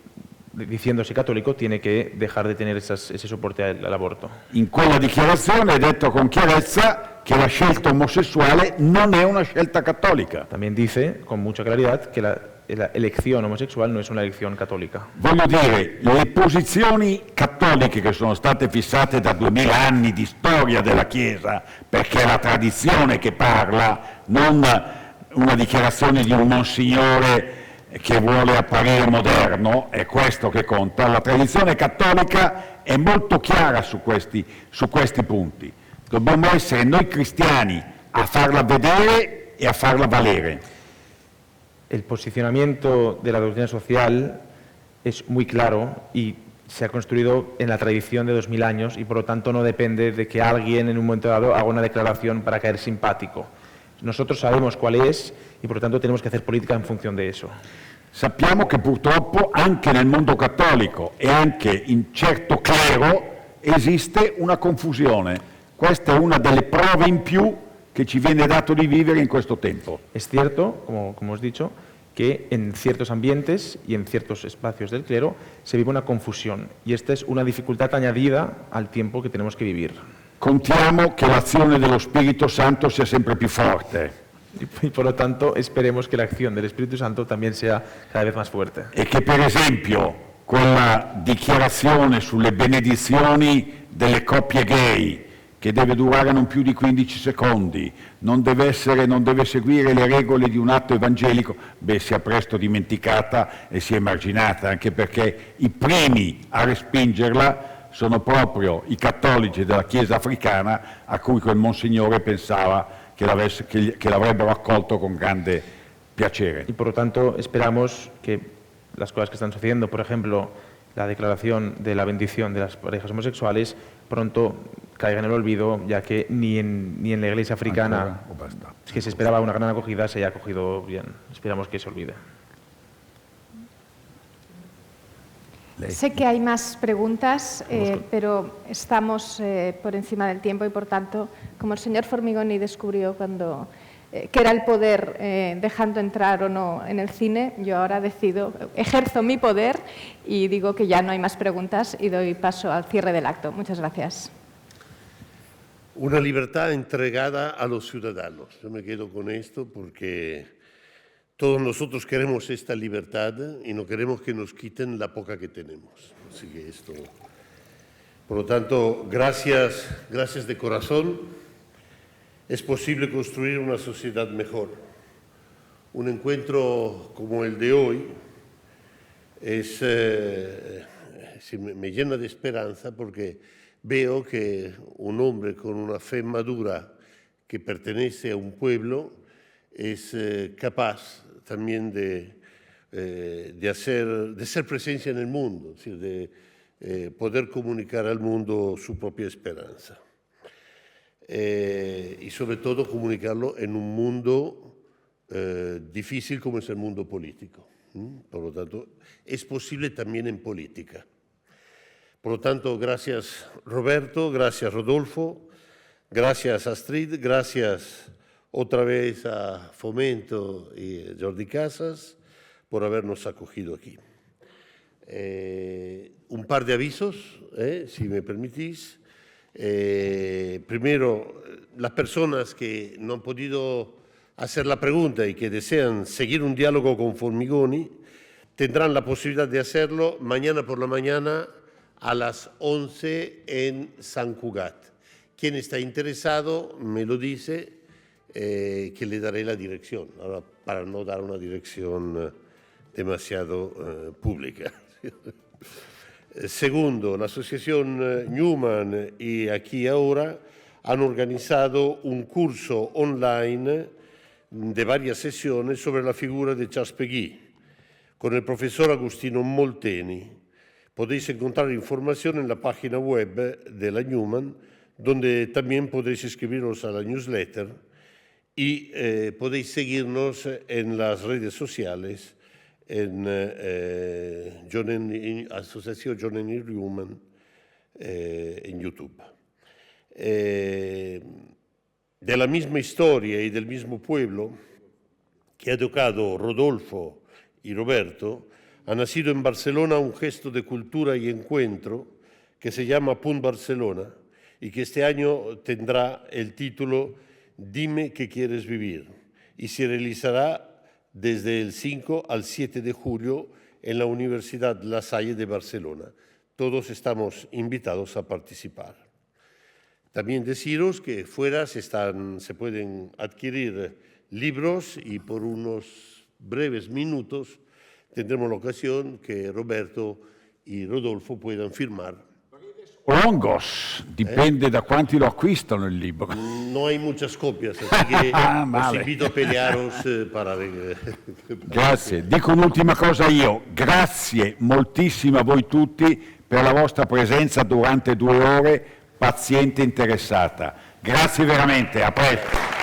F: diciéndose católico tiene que dejar de tener ese soporte al aborto.
E: In quella dichiarazione è detto con chiarezza che la scelta omosessuale non è una scelta cattolica.
F: También dice con mucha claridad que la elección homosexual no es una elección católica.
E: Voglio dire, le posizioni cattoliche che sono state fissate da 2000 anni di storia della Chiesa, perché è la tradizione che parla, non una dichiarazione di un monsignore che vuole apparire moderno, è questo che conta. La tradizione cattolica è molto chiara su questi punti. Dobbiamo essere noi cristiani a farla vedere e a farla valere.
F: El posicionamiento de la doctrina social es muy claro y se ha construido en la tradición de 2000 años y por lo tanto no depende de que alguien en un momento dado haga una declaración para caer simpático. Nosotros sabemos cuál es y por lo tanto tenemos que hacer política en funzione di eso.
E: Sappiamo che purtroppo anche nel mondo cattolico e anche in certo clero esiste una confusione. Questa è una delle prove in più che ci viene dato di vivere in questo tempo.
F: Es cierto, como os he dicho, que en ciertos ambientes y en ciertos espacios del clero se vive una confusión y esta es una dificultad añadida al tiempo que tenemos que vivir.
E: Contiamo che l'azione dello Spirito Santo sia sempre più forte.
F: Y por lo tanto esperemos que la acción del Espíritu Santo también sea cada vez más fuerte.
E: E che per esempio quella dichiarazione sulle benedizioni delle coppie gay, che deve durare non più di 15 secondi, non deve seguire le regole di un atto evangelico, sia presto dimenticata e sia emarginata, anche perché i primi a respingerla sono proprio i cattolici della Chiesa africana, a cui quel Monsignore pensava che l'avrebbero accolto con grande piacere.
F: Y por lo tanto esperamos que las cosas que están sucediendo, por ejemplo, la declaración de la bendición de las parejas homosexuales, pronto caiga en el olvido, ya que ni en la Iglesia africana, que se esperaba una gran acogida, se haya acogido bien. Esperamos que se olvide.
D: Sé que hay más preguntas, pero estamos por encima del tiempo y, por tanto, como el señor Formigoni descubrió cuando que era el poder dejando entrar o no en el cine, yo ahora ejerzo mi poder y digo que ya no hay más preguntas y doy paso al cierre del acto. Muchas gracias.
B: Una libertad entregada a los ciudadanos. Yo me quedo con esto porque todos nosotros queremos esta libertad y no queremos que nos quiten la poca que tenemos. Así que esto... Por lo tanto, gracias de corazón. Es posible construir una sociedad mejor. Un encuentro como el de hoy me llena de esperanza porque veo que un hombre con una fe madura que pertenece a un pueblo es capaz también de ser presencia en el mundo, es decir, de poder comunicar al mundo su propia esperanza. Y sobre todo comunicarlo en un mundo difícil como es el mundo político. Por lo tanto, es posible también en política. Por lo tanto, gracias Roberto, gracias Rodolfo, gracias Astrid, gracias otra vez a Fomento y Jordi Casas por habernos acogido aquí. Un par de avisos, si me permitís. Primero, las personas que no han podido hacer la pregunta y que desean seguir un diálogo con Formigoni tendrán la posibilidad de hacerlo mañana por la mañana a las 11 en San Cugat. Quien está interesado me lo dice, que le daré la dirección, ahora, para no dar una dirección demasiado pública. Segundo, la Asociación Newman y Aquí Ahora han organizado un curso online de varias sesiones sobre la figura de Charles Péguy con el profesor Agustino Molteni. Podéis encontrar información en la página web de la Newman, donde también podéis inscribiros a la newsletter y podéis seguirnos en las redes sociales en Asociación John Henry Newman en YouTube. De la misma historia y del mismo pueblo que ha tocado Rodolfo y Roberto, ha nacido en Barcelona un gesto de cultura y encuentro que se llama Punt Barcelona y que este año tendrá el título Dime qué quieres vivir y se realizará desde el 5 al 7 de julio en la Universidad La Salle de Barcelona. Todos estamos invitados a participar. También deciros que fuera se pueden adquirir libros y por unos breves minutos tendremos la ocasión que Roberto y Rodolfo puedan firmar.
E: O longos, dipende da quanti lo acquistano il libro.
B: No hay muchas copias, así que os invito a pelearos para...
E: Grazie. Dico un'ultima cosa io. Grazie moltissimo a voi tutti per la vostra presenza durante 2 ore, paziente e interessata. Grazie veramente, a presto.